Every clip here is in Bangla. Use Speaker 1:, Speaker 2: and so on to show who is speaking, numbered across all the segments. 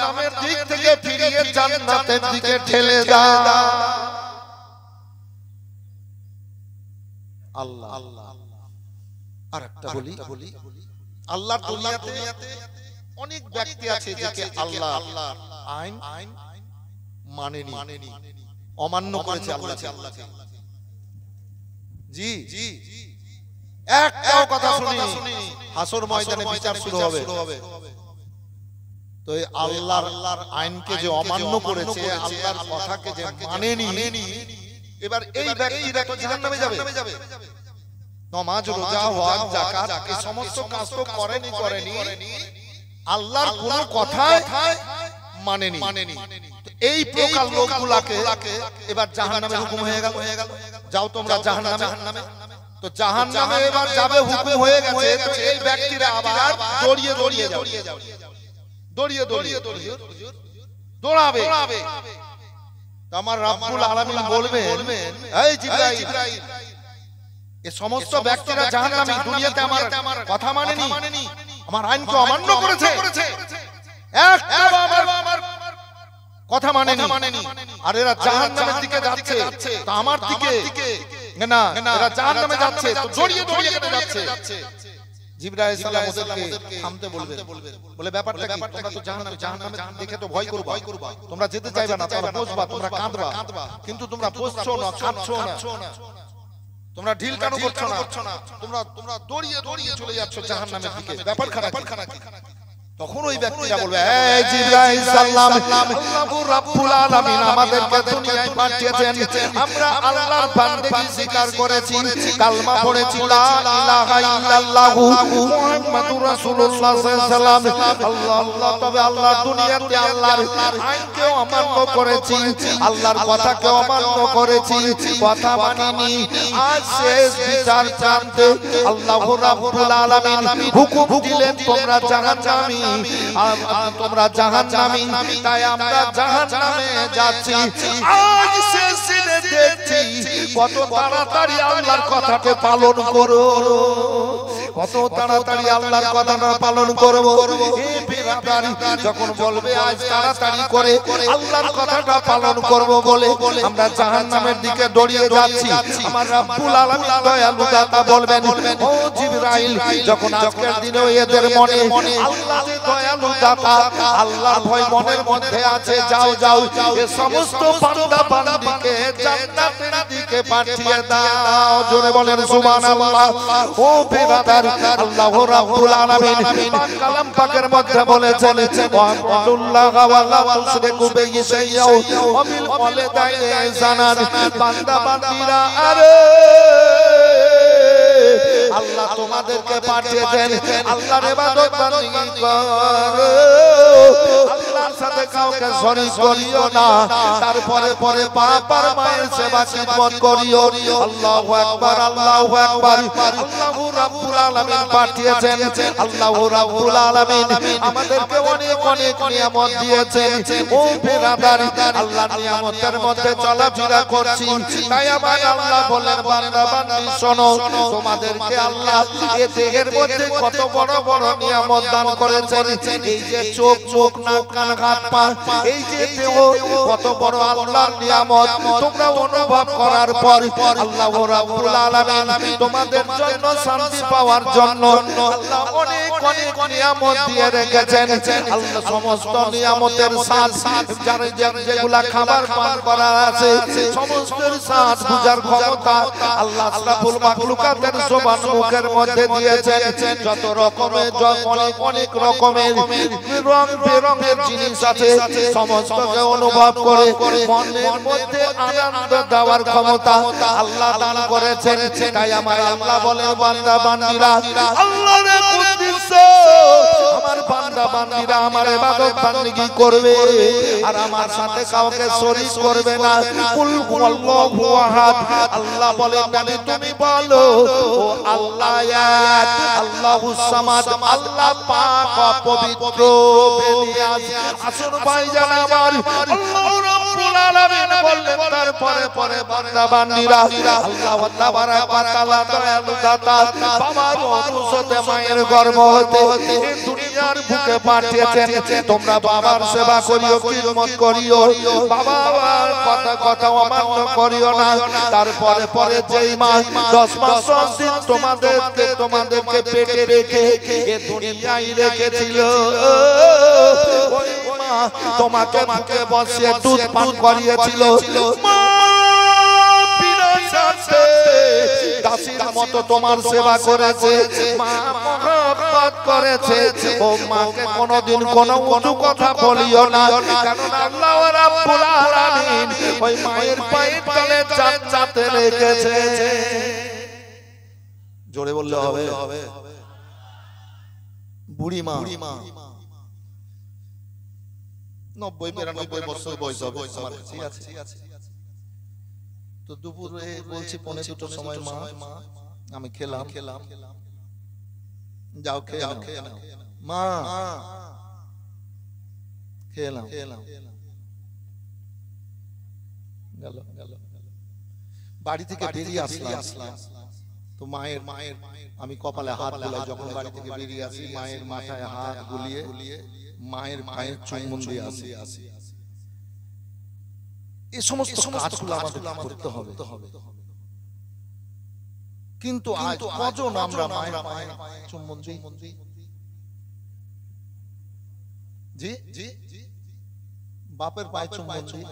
Speaker 1: জাহান্নামের দিক থেকে ফিরিয়ে জান্নাতের দিকে ঠেলে দাও। আল্লাহ আর একটা বলি, আল্লাহর দুনিয়াতে অনেক ব্যক্তি আছে যাকে আল্লাহ আইন মানেনি, অমান্য করেছে আল্লাহকে। জি একটাও কথা শুনি, হাসর ময়দানে বিচার শুরু হবে। তো আল্লাহর আইনকে যে অমান্য করেছে, আল্লাহর কথাকে যে মানেনি, এবার এই ব্যক্তিরা তো জাহান্নামে যাবে। নামাজ, রোজা, হজ, যাকাত এই সমস্ত কাজ তো করেনি, আল্লাহর কোন কথায় মানেনি। এই প্রকার লোকগুলাকে এবার জাহান্নামের হুকুম হয়ে গেল, যাও তোমরা জাহান্নামে। তো জাহান্নামে এবার যাবে, হুকুম হয়ে গেছে। তো এই ব্যক্তিরা আবার দৌড়িয়ে দৌড়াবে। আমার রব্বুল আলামিন বলবেন, এই জিবরাইল, এই সমস্ত ব্যক্তিরা জাহান্নামী, দুনিয়াতে আমার কথা মানেনি, আমার আইনকে অমান্য করেছে, একটাও আমার কথা মানেনি, আর এরা জাহান্নামের দিকে যাচ্ছে। তো আমার দিকে না, এরা জাহান্নামে যাচ্ছে, তো দৌড়িয়ে কেটে যাচ্ছে। জিবরাইল সালাম ওদেরকে থামতে বলবেন, বলে ব্যাপারটা কি? তোমরা তো জাহান্নামে দেখে তো ভয় করবা, তোমরা যেতে চাইবে না, তোমরা বসবা, তোমরা কাঁদবা, কিন্তু তোমরা বসছো না, কাঁদছো না, তোমরা ঢিল কেন করছো না? তোমরা দৌড়িয়ে চলে যাচ্ছ জাহান্নামের দিকে। ব্যাপার খারাপ। তখন ওই ব্যক্তিরা বলবে, এই জিবরাইল সালাম, আল্লাহু রাব্বুল আলামিন আমাদেরকে দুনিয়ায় পাঠিয়েছেন, আমরা আল্লাহর বান্দেগি স্বীকার করেছি, কালমা পড়েছি, লা ইলাহা ইল্লাল্লাহু মুহাম্মাদুর রাসূলুল্লাহ সাল্লাল্লাহু আলাইহি ওয়াসাল্লাম। আল্লাহ তবে আল্লাহ দুনিয়াতে আল্লাহর আইনকে অমান্য করেছি, আল্লাহর কথাকে অমান্য করেছি, কথা মানিনি। আজ শেষ বিচার জানতে আল্লাহু রাব্বুল আলামিন হুকুম দিলেন, তোমরা জাহান্নামী, তোমরা জাহান্নামী, তাই আমরা জাহান্নামে যাচ্ছি। আজ শেষ দিনে দেখছি কত তাড়াতাড়ি আল্লাহর কথাকে পালন করো, কত তাড়াতাড়ি আল্লাহর কথাটা পালন করব। এই বিরাদারি যখন বলবে আজ তাড়াতাড়ি করে আল্লাহর কথাটা পালন করব বলে আমরা জাহান্নামের দিকে দৌড়িয়ে যাচ্ছি, আমার রব্বুল আলামিন দয়ালু দাতা বলবেন, ও জিবরাইল, যখন আজকের দিনে এদের মনে আল্লাহ দয়ালু দাতা, আল্লাহর ভয় মনের মধ্যে আছে, যাও এই সমস্ত বান্দা বান্দিকে জান্নাতের দিকে পাঠিয়ে দাও। জোরে বলেন সুবহানাল্লাহ। ও বিরাদার, আল্লাহ রাব্বুল আলামিন পাক কালাম পাকের মধ্যে বলেছেন, ওয়াকুল্লাহ ওয়া লা তুশরিকু বিহি শাইআও ওয়া বিল ওয়ালিদাইনি ইহসানান। বান্দা বান্দীরা, আরে আল্লাহ তোমাদেরকে পাঠিয়েছেন, আল্লাহর ইবাদত বন্দেগী করো, আল্লাহর সাথে কাউকে শরীক করিও না, তারপরে বাপ আর মায়ের সেবা খিদমত করিও। আল্লাহু আকবার, আল্লাহু আকবার। আল্লাহু রাব্বুল আলামিন পাঠিয়েছেন, আল্লাহু রাব্বুল আলামিন আমাদেরকে অনেক নিয়ামত দিয়েছেন। ও বিরাদার, আল্লাহর নিয়ামতের মধ্যে চলাফেরা করছি, তাই আমার আল্লাহ বলেন, বান্দা বান্দি শোনো, তোমাদেরকে আল্লাহ এ দেহের মধ্যে কত বড় বড় নিয়ামত দান করেছেন। এই যে চোখ, নাক, কান, হাত, পা, এই যে দেহ, কত বড় আল্লাহর নিয়ামত। তোমরা অনুভব করার পর আল্লাহ রাব্বুল আলামিন তোমাদের জন্য শান্তি পাওয়ার জন্য আল্লাহ অনেক নিয়ামত দিয়ে রেখেছেন। আল্লাহ সমস্ত নিয়ামতের স্বাদ, যেগুলা খাবার পান করার আছে, সমস্ত স্বাদ বুঝার ক্ষমতা আল্লাহ আশরাফুল মাখলুকাতের জবান মুখের মধ্যে দিয়েছেন। যত রকমের অনেক রকমের রং বেরঙের জিনিস আছে, সমস্তকে অনুভব করে মনের মধ্যে আনন্দ দেওয়ার ক্ষমতা আল্লাহ দান করেছেন। তাই আমার আল্লাহ বলেন, বান্দা বান্দীরা আল্লাহর কুদরত, আমার বান্দা বান্দীরা আমার ইবাদত বন্দেগী করবে আর আমার সাথে কাউকে শরীক করবে না। কুল হুয়াল্লাহু আহাদ। আল্লাহ বলেন, নবী তুমি বলো, ও আল্লাহ এক, আল্লাহুস সামাদ, আল্লাহ পাক পবিত্র বেনিয়াজ। আসুন ভাইজান আমার, আল্লাহ রাব্বুল আলামিন বললেন, তারপরে বান্দা বান্দীরা আল্লাহ তাবারাক ওয়া তাআলা দয়ালু দাতা, বাবার অনুসতে মায়ের গর্ভ হতে দুনিয়ার বুকে পাঠিয়েছেন তোমরা বাবার সেবা করিও খিদমত করিও বাবার কথা অমান্য করিও না তারপরে পরে যেই মা 10 মাস 10 দিন তোমাদেরকে পেটে রেখে এ দুনিয়ায় রেখেছিল ওই মা তোমাকে মুখে বসিয়ে দুধ পান করিয়েছিল মা বিনা স্বার্থে দাসীর মতো তোমার সেবা করেছে মা মহব্বত করেছে ও মাকে কোনোদিন কোনো উঁচু কথা বলিও না কারণ আল্লাহ রাব্বুল আলামিন ওই মায়ের পায়ের তলে জান্নাতে রেখেছে জোরে বললে হবে বুড়ি মা 90-92 বছর বয়স হবে ঠিক আছে তো দুপুরে বলছি 1:45 সময় মা আমি খেলাম যাও খেলাম মা খেলাম গেল বাড়ি থেকে বেরিয়ে আসলাম তো মায়ের আমি কপালে হাত বুলাই যখন বাড়ি থেকে বেরিয়ে আসি মায়ের মাথায় হাত বুলিয়ে মায়ের পায়ে চুম্বন দিয়ে আসি এই সমস্ত কাজগুলো আমাদের করতে হবে কিন্তু আজ কজন আমরা মায়ের পায়ে চুম্বন দিই জি বাপের পায়ে চুম্বন দিই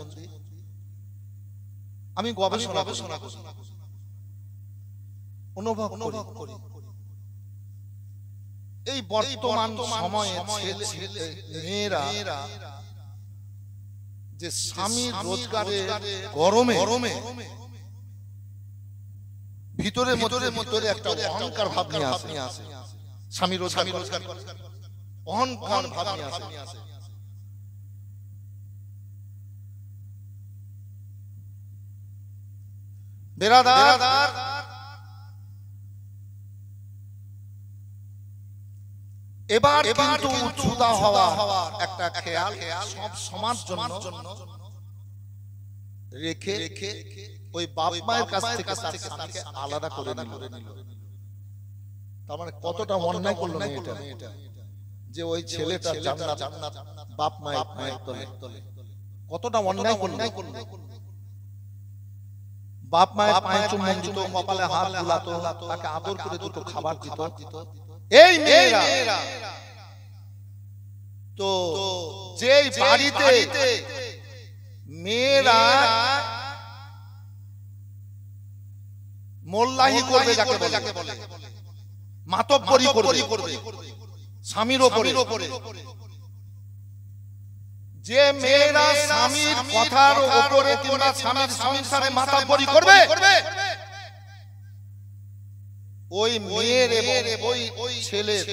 Speaker 1: আমি গবেষণা করি অনুভব করি এই বর্তমান সময়ে মেয়েরা যে স্বামীর রোজগারে গরমে ভিতরে একটা অহংকার ভাব নিয়ে আসে স্বামী রোজগার অহংকার ভাব নিয়ে আসে বেরাদার এবার কিন্তু জুদা হওয়া একটা খেয়াল সব সমাজ জন্য রেখে ওই বাপ মায়ের কাছ থেকে তার স্বামীকে আলাদা করে নিল তার মানে কতটা অন্যায় করলো না এটা যে ওই ছেলেটা জান্নাত বাপ মায়ের তলে কতটা অন্যায় করলো বাপ মায়ের পায়ে চুম্বন দিত কপালে হাত বুলাতো তাকে আদর করে দুটো খাবার দিত এই মেয়েরা তো যেই বাড়িতে মেয়েরা মোল্লাহি করবে যাকে বলে মাতব্বরি করবে স্বামীর উপরে যে মেয়েরা স্বামীর কথার উপরে কিংবা স্বামীর সংসারে মাতব্বরি করবে ওই মেয়ের এবং ওই ছেলের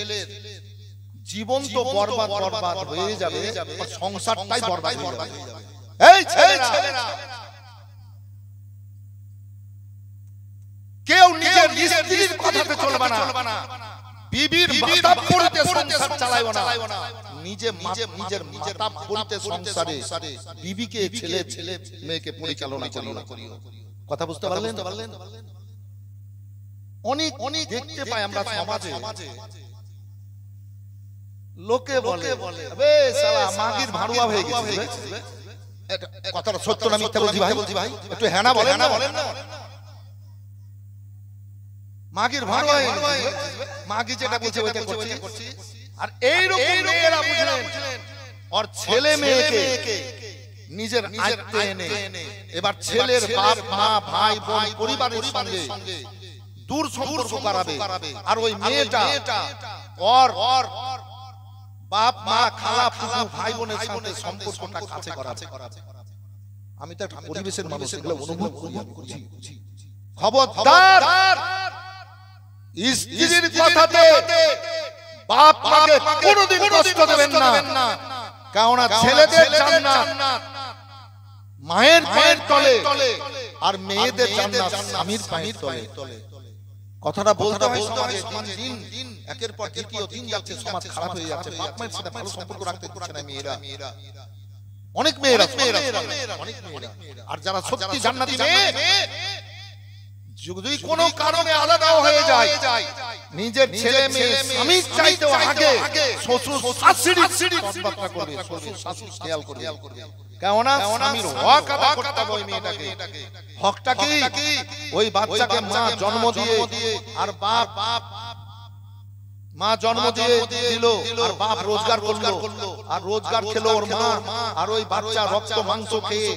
Speaker 1: জীবন তো বরবাদ হয়ে যাবে সংসারটাই বরবাদ হয়ে যাবে এই ছেলেরা কেউ নিজের স্ত্রীর কথাতে চলবে না বিবির মাতাব্বরিতে সংসার চালাইও না নিজের মাতাব্বরিতে সংসারে বিবিকে ছেলে মেয়েকে পরিচালনা করিও কথা বুঝতে পারলেন অনেক দেখতে পাই আমরা সমাজে লোকে বলে আবে শালা মাগির ভাড়ুয়া হয়ে গেছে কথাটা সত্য না মিথ্যা বলছি ভাই একটু হ্যাঁ না বলেন না মাগির ভাড়ুয়া হয়ে গেছে মাগি যেটা বলছে ওইটা করছি আর এই রকম মেয়েরা বুঝলেন আর ছেলে মেয়েকে নিজের আয়ত্তে এনে এবার ছেলের বাপ মা ভাই বোন পরিবারের সঙ্গে দূর সম্পর্ক করাবে আর ওই মেয়েটা ওর বাপ মা খালা ফুফু ভাই বোনের সঙ্গে সম্পর্কটা কাছে করাবে আমি তো একটা পরিবেশের মানুষ এগুলো অনুভব করি খবরদার স্ত্রীর কথাতে বাপ মাকে কোনোদিন কষ্ট দেবেন না কারণ ছেলেদের জান্নাত মায়ের পায়ের তলে আর মেয়েদের জান্নাত স্বামীর পায়ের তলে কথাটা বলতে হয় সমাজে দিন একের পর দ্বিতীয় দিন যাচ্ছে সমাজ খারাপ হয়ে যাচ্ছে বাপ মায়ের সাথে ভালো সম্পর্ক রাখতে পারছে না মেয়েরা অনেক মেয়েরা আর যারা সত্যি জান্নাতি মেয়ে যদি কোনো কারণে আলাদা হয়ে যায় নিজের ছেলে মেয়ে স্বামীর চাইতে আগে শ্বশুর শাশুড়ির কথাবার্তা করবে, শ্বশুর শাশুড়ি খেয়াল করবে। কেননা স্বামীর হক আদায় করতে হবে ওই মেয়েটাকে। হকটা কি? ওই বাচ্চাকে মা জন্ম দিয়ে আর বাপ মা জন্ম দিয়ে দিল আর বাপ রোজগার করলো আর রোজগার খেলো ওর মা, আর ওই বাচ্চা রক্ত মাংস খেয়ে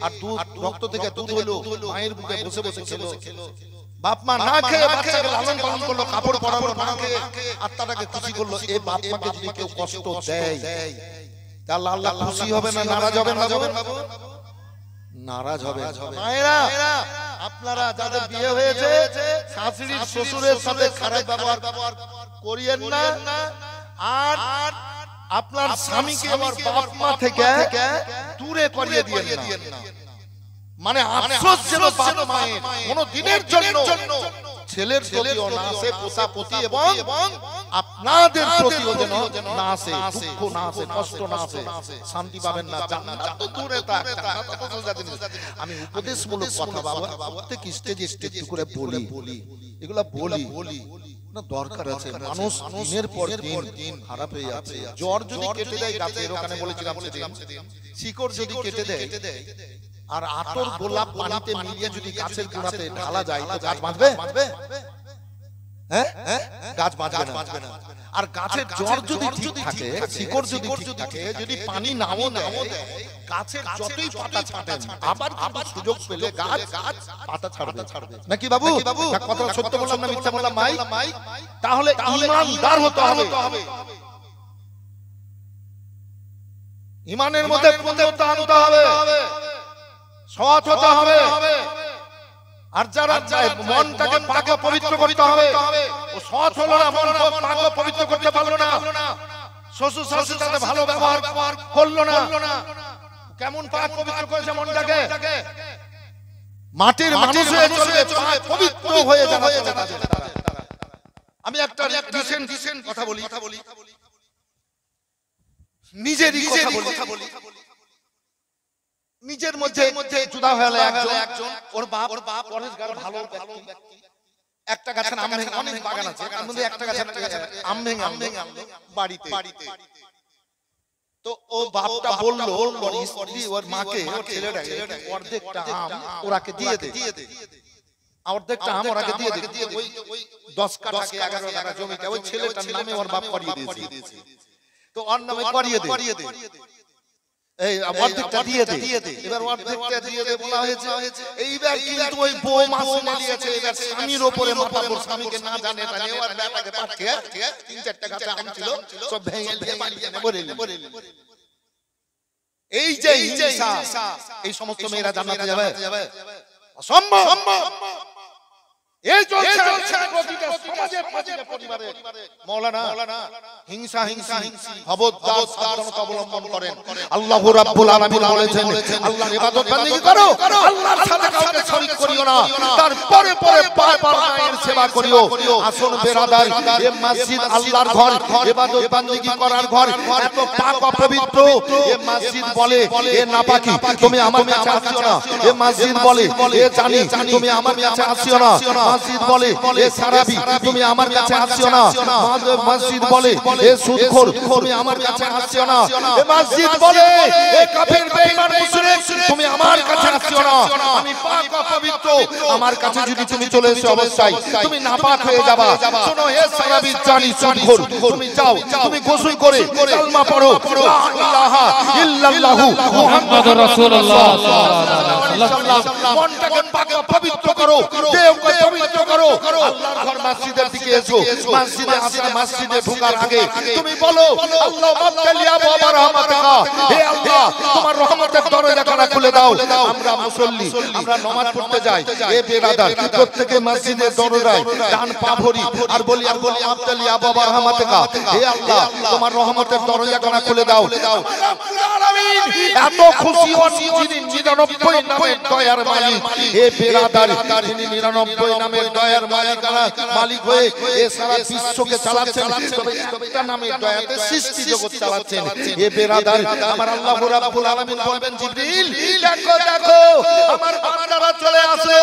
Speaker 1: আর দুধ রক্ত থেকে দুধ হলো মায়ের বুকে বসে বসে খেলো। বাপ মা না খেয়ে বাচ্চাকে লালন পালন করলো, কাপড় পরালো না খেয়ে, আত্মাটাকে খুশি করলো। এই বাপ মাকে যদি কেউ কষ্ট দেয় তাহলে আল্লাহ খুশি হবে না নারাজ হবে? নারাজ হবে। মায়েরা আপনারা যাদের বিয়ে হয়েছে শাশুড়ি শ্বশুরের সাথে খারাপ ব্যবহার করিয়েন না, আর আপনার স্বামীকে আমার বাপ মা থেকে দূরে করিয়ে দিয়েন না। মানে আফসোস যেন বাপ মায়ের কোন দিনের জন্য ছেলের প্রতিও না আসে, পোষা পতি এবং আপনাদের প্রতিও যেন না আসে, দুঃখ না আসে, কষ্ট না আসে, শান্তি পাবেন না। জান্নাত তো দূরে থাক, জান্নাত তো সোজা জিনিস। আমি উপদেশমূলক কথা বাবা প্রত্যেক স্টেজে স্টেজ করে বলি, এগুলা বলি না দরকার আছে। মানুষ দিনের পর দিন খারাপ হয়ে যাচ্ছে। জ্বর যদি কেটে দেয় গাছের, ওখানে বলেছিলাম সেদিন, শিকড় যদি কেটে দেয় আর আতর গোলাপ পানিতে মিলিয়ে যদি গাছের গোড়াতে ঢালা যায় তো গাছ বাঁচবে? হ্যাঁ, গাছ বাঁচবে না। আর গাছের জ্বর যদি ঠিক থাকে, শিকড় যদি ঠিক থাকে, যদি পানি নাও দেয়, গাছের যতই পাতা ছাড়েন আবার সুযোগ পেলে গাছ পাতা ছাড়বে নাকি বাবু? কথা সত্য বললাম না মিথ্যা বললাম মাই? তাহলে ঈমানদার হতে হবে, ঈমানের মধ্যে পূর্ণতা আনতে হবে, সৎ হতে হবে। আর যারা মনটাকে পাক পবিত্র করতে হবে, ও সৎ হলো না, মন পাক পবিত্র করতে পারলো না, শ্বশুর শাশুড়ির সাথে ভালো ব্যবহার করলো না, কেমন পাক পবিত্র করেছে মনটাকে? মাটির মানুষ হয়ে চলবে, পাক পবিত্র হয়ে যাবে। আমি একটা রিসেন্ট কথা বলি, নিজেরই কথা বলি। নিজের মধ্যে জুদা হয়ে একজন, ওর বাপ পরেশগার ভালো ব্যক্তি, একটা গাছের আম ভেঙে, অনেক বাগান আছে, তার মধ্যে একটা গাছের আম ভেঙে বাড়িতে। তো ও বাপটা বললো ওর স্ত্রী ওর মাকে, ওর ছেলেটাকে অর্ধেকটা আম ওরাকে দিয়ে দে, অর্ধেকটা আম ওরাকে দিয়ে দে। ওই 10 কাঠা 11 কাঠা জমিটা ওই ছেলেটার নামে ওর বাপ করিয়ে দিয়েছে। তো ওর নামে করিয়ে দে, এই অর্ধেকটা দিয়ে দে। এবার অর্ধেকটা দিয়ে দে বলা হয়েছে। এইবার কিন্তু ওই বউ মাছ নিয়েছে, এবার স্বামীর উপরে মাথা পড়ে, স্বামীকে না জানে তানে ওর বেটাকে পাঠিয়ে 3-4টা গাছে আম ছিল সব ভেঙে বাড়িতে বলে। এই যে হিংসা, এই সমস্ত মেয়েরা জান্নাতে যাবে? অসম্ভব। এই চলছে প্রতিটা সমাজে, প্রতিটা পরিবারে। মাওলানা হিংসা খবরদার সাবধানতা অবলম্বন করেন। আল্লাহ রাব্বুল আলামিন বলেছেন আল্লাহর ইবাদত বندگی করো, আল্লাহর সাথে কাউকে শরীক করিও না, তারপরে পায়ের সেবা করিও। আসুন বেরাদার, এই মসজিদ আল্লাহর ঘর, ইবাদত বندگی করার ঘর, এত পাক পবিত্র। এই মসজিদ বলে এ নাপাকি তুমি আমার কাছে আসিও না, এই মসজিদ বলে এ জানি তুমি আমার কাছে আসিও না, মসজিদ বলে এ সারাবি তুমি আমার কাছে আসিও না, মসজিদ বলে এ সুদখোর তুমি আমার কাছে আসিও না, এ মসজিদ বলে এ কাফের বেঈমান মুশরিক তুমি আমার কাছে আসিও না। আমি পাক ও পবিত্র, আমার কাছে যদি তুমি চলে এসো অবস্থায় তুমি নাপাক হয়ে যাবা। শোনো হে সারাবি জানি সুদখোর, তুমি যাও, তুমি গোসল করে কালমা পড়ো, লা ইলাহা ইল্লাল্লাহু মুহাম্মাদুর রাসূলুল্লাহ সাল্লাল্লাহু আলাইহি ওয়াসাল্লাম। মনটাকে পাক ও পবিত্র করো, দেহকে পবিত্র করো। আল্লাহর ঘর মসজিদের দিকে এসো, মসজিদে আসা মসজিদে ঢোকার আগে তুমি বলো আল্লাহুম্মা তালিয়া বাবা রহমাতাকা, হে আল্লাহ তোমার রহমতের দরজাখানা খুলে দাও। আমরা মুসল্লি, আমরা নামাজ পড়তে যাই, এ বেরাদার প্রত্যেককে মসজিদের দরজায় ডান পা ভরি আর বলি আল্লাহুম্মা তালিয়া বাবা রহমাতাকা, হে আল্লাহ তোমার রহমতের দরজাখানা খুলে দাও। রব্বুল আলামিন এত খুশি হন যিনি 99 নামের দয়ার মালিক। হে বেরাদার যিনি 99 নামের দয়ার মালিক হয়ে এই সারা বিশ্বকে চালাচ্ছেন, তবে একটা নামের দয়াতে সৃষ্টি জগৎ চালাচ্ছেন। এ বেরাদার আমার আল্লাহ রাব্বুল আলামিন বলবেন জিবরিল দেখো দেখো আমার বান্দারা চলে আসলো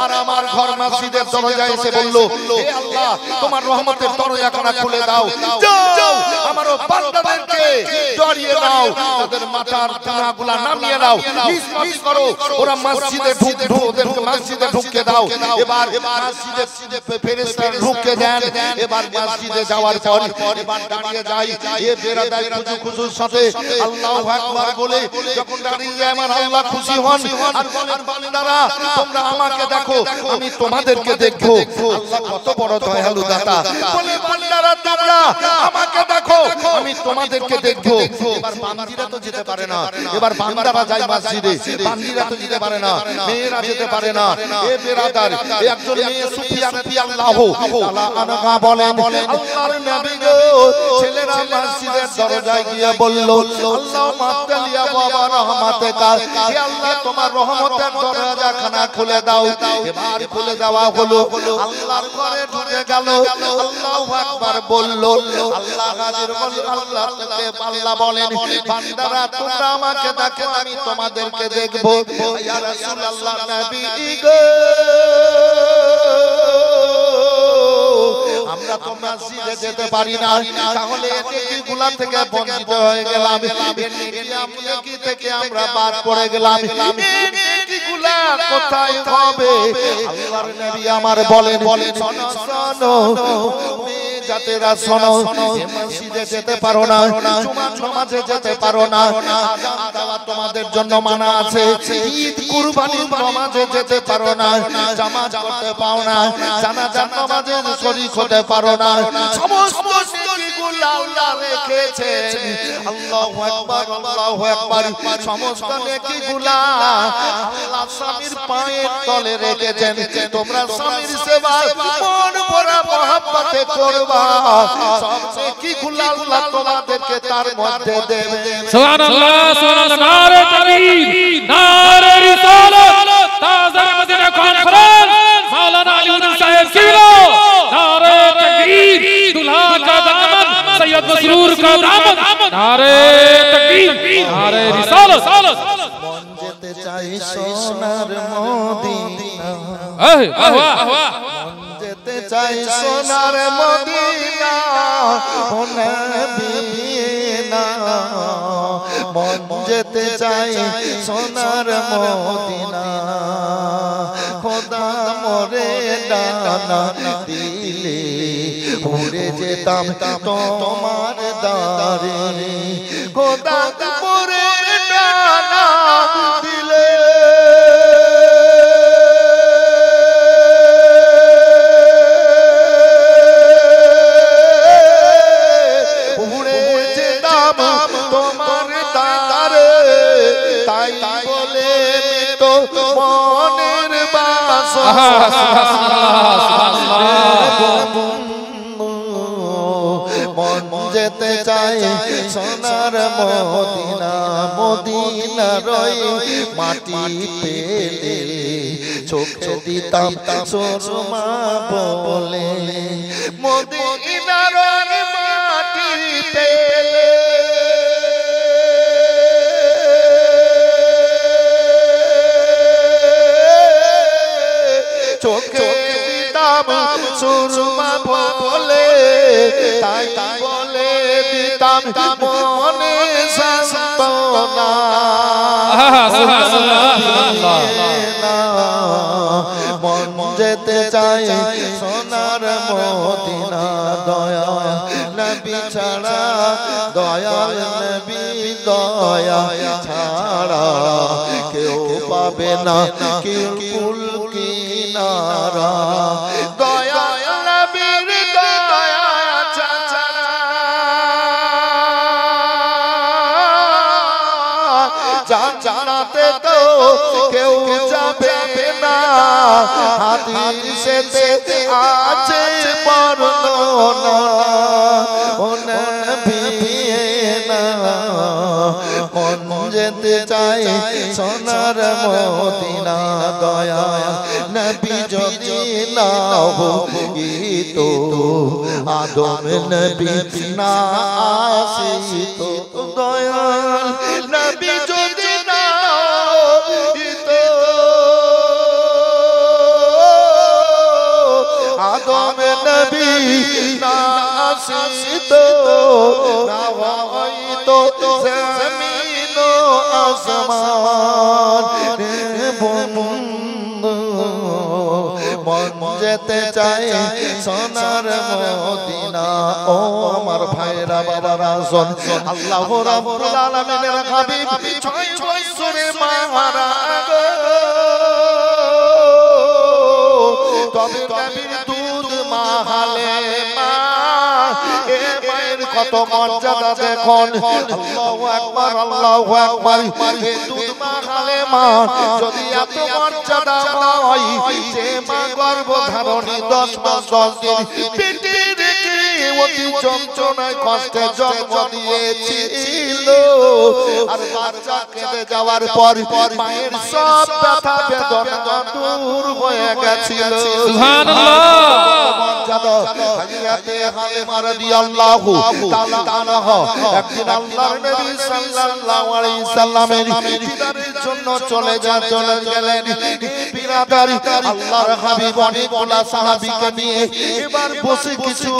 Speaker 1: আর আমার ঘর মসজিদের দরজায় এসে বলল, হে আল্লাহ তোমার রহমতের দরজাখানা খুলে দাও, যাও আমার বান্দাদেরকে জড়িয়ে নাও, তাদের মাথার গুনাহগুলো নামিয়ে নাও, নিষ্পাপ করো, ওরা মসজিদে ঢুকবে, ওদেরকে মসজিদে ঢুকতে দাও। এবার মসজিদে ফেরেশতারা ঢুকে দেন। এবার মসজিদে যাওয়ার পর এবার দাঁড়িয়ে যাই, এ বেরাদাই খুশুর সাথে আল্লাহু আকবার বলে যখন দাঁড়িয়ে যায় আমার আল্লাহ খুশি হন আর বলেন, বান্দারা তোমরা আমাকে দেখো, আমি তোমাদেরকে দেখবো। আল্লাহ কত বড় দয়ালু দাতা, বলে বান্দারা তোমরা আমাকে দেখো, আমি তোমাদেরকে দেখবো। এবার বান্দিরা তো যেতে পারে না, এবার বান্দারা যায় মসজিদে, বান্দিরা তো যেতে পারে না, মেয়েরা যেতে পারে না। এ বেরাদার একজন মেয়ে সুফিয়া রাদিয়াল্লাহু তাআলা আনহা বলেন, আল্লাহর নবী গো, ছেলেরা মসজিদের দরজায় গিয়ে বলল, আল্লাহুম্মা তালিয়া বাবা রহমাতিকা, হে আল্লাহ তোমার রহমতের দরজাখানা খুলে দাও। এবার খুলে দেওয়া হলো, আল্লাহর ঘরে ঢুকে গেল। আল্লাহু আকবার বলল, আল্লাহ হাজির বল, আল্লাহ থেকে আল্লাহ বলেন, বান্দারা তোমরা আমাকে দেখো, আমি তোমাদেরকে দেখবো। ইয়া রাসূলুল্লাহ নবী গো, আমরা তো মসজিদে যেতে পারি না, তাহলে নেকি গুলা থেকে বঞ্চিত হয়ে গেলাম, নেকি থেকে আমরা বাদ পড়ে গেলাম, নেকি গুলা কোথায় হবে? আল্লাহর নবী আমার বলেন, শোনো শোনো জাতেরা শোনো, মসজিদে যেতে পারো না, জুমার নামাজে যেতে পারো না, আযান দেওয়া তোমাদের জন্য মানা আছে, ঈদ কুরবানির নামাজে যেতে পারো না, জামাত করতে পাও না, জানাজার নামাজে শরীক হতে পারো না, সমস্ত নেকিগুলো আল্লাহ রেখেছেন। আল্লাহু আকবার, আল্লাহু আকবার, সমস্ত নেকিগুলো আল্লাহ স্বামীর পায়ের তলে রেখেছেন। তোমরা স্বামীর সেবা মন ভরা মহব্বতে করবা, সব নেকিগুলো আল্লাহ তোমাদেরকে তার মধ্যে দেবে।
Speaker 2: সুবহানাল্লাহ, সুবহানাল্লাহ, নারে তাকবীর, নারে রিসালাত, তাজা মদিনা কনফারেন্স, মাওলানা আলী উদ্দিন সাহেব কিবলা, নারে তাকবীর, দুলহা का दामन सैयद मसरूर का दामन, नारे तकबीर, नारे रिसालत।
Speaker 1: মন যেতে চাই সোনার মদিনা, মন যেতে চাই সোনার মদিনা, ও নবী না, মন যেতে চাই সোনার মদিনা, খোদা মোরে ডানা দিলে উড়ে যেতাম তোমার দারে, খোদা মোরে ডানা দিলে উড়ে যেতাম তোমার দারে, তাই বলে তো মনের বাসনা, মন যেতে চাই সোনার মদিনা, মদিনা রই মাটি পেলে চোখে দিতাম সুরমা বলে, মদিনা রই মাটি পেলে চোখে দিতাম সুরমা বলে, তাই বলে দিতাম মনে সান্তনা। মন যেতে চাই সোনার মদিনা, দয়া নবী ছাড়া, দয়াল নবী দয়া ছাড়া কেউ পাবে না কুল কিনারা, দয়া নবীর দয়া ছাড়া জানাতে তো কেউ যাবে না, হাদিসেতে আছে বর্ণনা, ও নবী না, মন যেতে চাই সোনার মদিনা, দয়া নবী যদি না হইত, আদম নবী না আসিত, দয়াল নবী যদি না হইত, আসিতো না হয়তো জমিন ও আসমান বন্ধু মন যেতে চাই সোনার মদিনা ও আমার ভাইরা বাবারা শোন আল্লাহ রাব্বুল আলামিনের হাবিব 6 বছরে মারা গো তবে নবীর দুধ মাহালে মা এ মায়ের কত মর্যাদা দেখুন আল্লাহু আকবার আল্লাহু আকবার এ দুধ মাহালে মা যদি এত মর্যাদা হয় যে মা গর্ভধারণী 10 মাস 10 দিন পেটে রেখে অতি যন্ত্রণায় কষ্টে জন্ম দিয়েছিল আর বাচ্চা কেঁদে যাওয়ার পর মায়ের সব ব্যথা বেদনা দূর হয়ে গেছিল একদিন আল্লাহর নবী সাল্লাল্লাহু আলাইহি সাল্লামের দিদারের জন্য চলে গেলেন বিরাদারি আল্লাহর হাবিব অনেকগুলা সাহাবীকে নিয়ে এবার বসে কিছু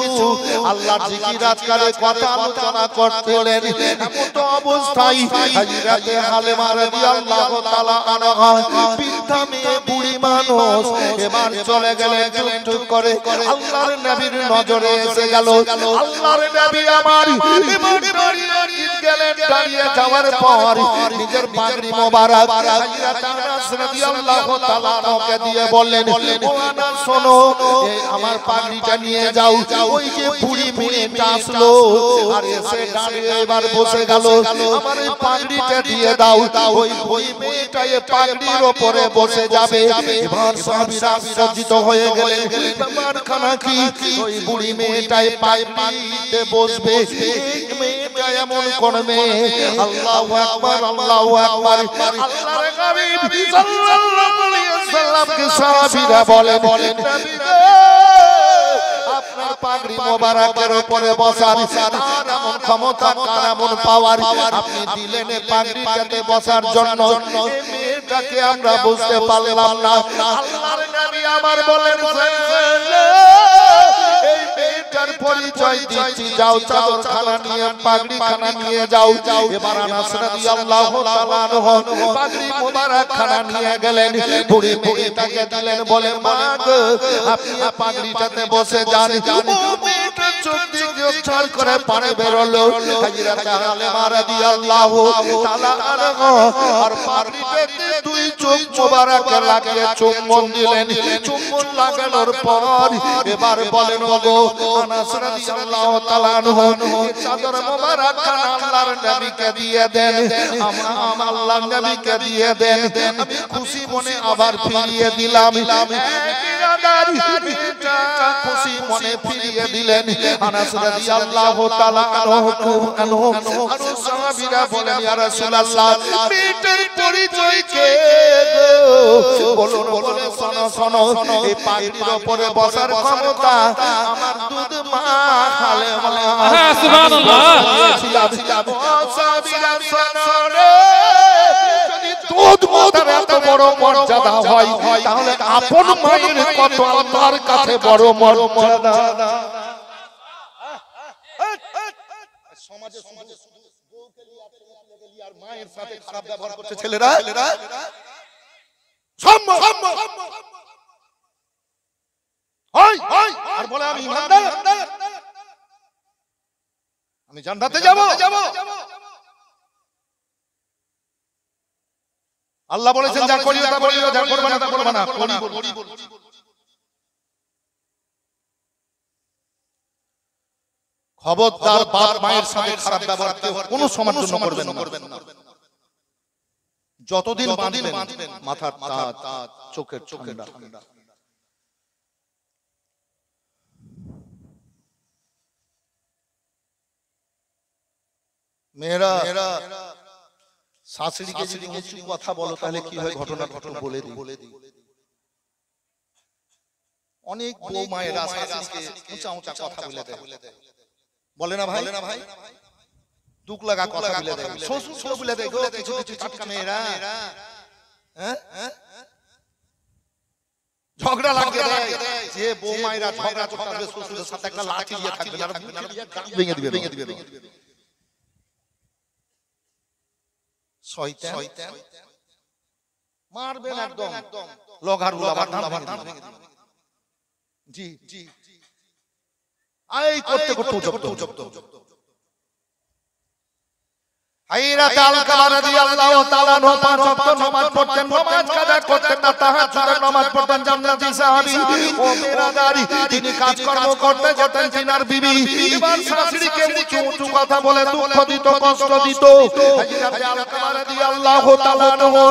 Speaker 1: আল্লাহর জিকির আজকারের কথা আলোচনা করতেলেন এমন তো অবস্থায় হযরতে হালিমা রাদিয়াল্লাহু তাআলা আনহা বৃদ্ধা মেয়ে বুড়ি মানুষ এবার চলে গেলেন টুক করে আল্লাহর নবীর নজরে এসে গেল আল্লাহর নবী আমার এবার দাঁড়িয়ে যাওয়ার পর নিজের পাগড়ি মোবারক হযরত আনাস রাদিয়াল্লাহু তাআলা আনহুকে দিয়ে বললেন ও আনাস শোনো আমার পাগড়িটা নিয়ে যাও ওই যে বুড়ি মেয়েটা আসলো আর এসে দাঁড়িয়ে এবার বসে গেল আমার এই পাগড়িটা দিয়ে দাও ওই মেয়েটা এই পাগড়ির উপরে বসে যাবে এবার সাহাবীরা আশ্চর্যিত হয়ে গেলেন ব্যাপার খানা কি ওই বুড়ি মেয়েটা এই পাগড়িতে বসবে এই মেয়েটা এমন কোন মেয়ে আল্লাহু আকবার আল্লাহু আকবার আল্লাহর হাবিব সাল্লাল্লাহু আলাইহি ওয়াসাল্লামকে সাহাবীরা বলেন নবী আপনার পাগড়ি মোবারকের উপরে বসার কার এমন ক্ষমতা কার এমন পাওয়ার আপনি দিলেন এই পাগড়িটাতে বসার জন্য এই মেয়েটাকে আমরা বুঝতে পারলাম না আল্লাহর নবী আমার বলেন এই মেয়েটার পরিচয় দিচ্ছি যাও চাদর খানা নিয়ে পাগড়ি খানা নিয়ে যাও এবার আনাস রাদিয়াল্লাহু তাআলা আনহু পাগড়ি মোবারক খানা নিয়ে গেলেন বুড়ি মেয়েটাকে দিলেন বলে মা গো আপনি এই পাগড়িটাতে বসে যান ও মেয়েটা চোখ দিয়ে ছল করে পানি বেরোলো হযরত হালিমা রাদিয়াল্লাহু তাআলা আনহা আর পাগড়িটাতে দুই চোখ মোবারক লাগিয়ে চুম্বন দিলেন চুম্বন লাগানোর পর এবার বলেন ওগো আনাস রাদিয়াল্লাহু তাআলা আনহু চাদর মোবারক খানা আল্লাহর নবীকে দিয়ে দেন আমার আল্লাহর নবীকে দিয়ে দেন আমি খুশি মনে আবার ফিরিয়ে দিলাম খুশি মনে ফিরিয়ে দিলেন আনাস রাদিয়াল্লাহু তাআলা আনহু আর সাহাবীরা বলেন ইয়া রাসূলুল্লাহ মেয়েটার পরিচয় কে বলুন শোনো এই পাগড়ির উপরে বসার ক্ষমতা আমার দুধ মা হালিমা
Speaker 2: সুবহানাল্লাহ
Speaker 1: সাহাবীরা শোনো রে যদি দুধ মাতার এত বড় মর্যাদা হয় তাহলে আপন মায়ের কত আল্লাহর কাছে বড় মর্যাদা সমাজে শুধু বউকে নিয়ে আর মায়ের সাথে খারাপ ব্যবহার করছে ছেলেরা আর বলে আমি ইমানদার আমি জান্নাতে যাব আল্লাহ বলেছেন যা করিও তা বলিও যা করবে না তা করবে না খবরদার বাপ মায়ের সাথে খারাপ ব্যবহার কোনো সময়ের জন্য করবেন না যতদিন বাঁধবেন মাথার তাজ চোখের ঠান্ডা মেয়েরা শাশুড়িকে যদি কিছু কথা বলো তাহলে কি হয় ঘটনা বলে দিই অনেক বউ মায়েরা শাশুড়িকে উঁচা কথা বলে দেয় বলে না ভাই দুঃখ লাগা কথা বলে দেয় শ্বশুর বলে দেয় কিছু টাটকা মেয়েরা ঝগড়া লাগবে যে বৌমাইরা ঝগড়া করতে শ্বশুরের সাথে একটা লাঠি দিয়ে থাকবে না ভেঙে দিবে শয়তান মারবেন একদম লগার উলাবার ধান ভেঙে দিবে জি এই করতে জব্দ হাইরাত আলকামা রাদিয়াল্লাহু তাআলা আনহু পাঁচ ওয়াক্ত নামাজ পড়তেন, নামাজ কাজা করতেন না, তাহাজ্জুদের নামাজ পড়তেন। জান্নাতি সাহাবী ও বেরাদারি তিনি কাজকর্ম করতে যেতেন তিনার বিবি এবার শাশুড়িকে উঁচু কথা বলে দুঃখ দিত, কষ্ট দিত। হাইরাত আলকামা রাদিয়াল্লাহু তাআলা আনহু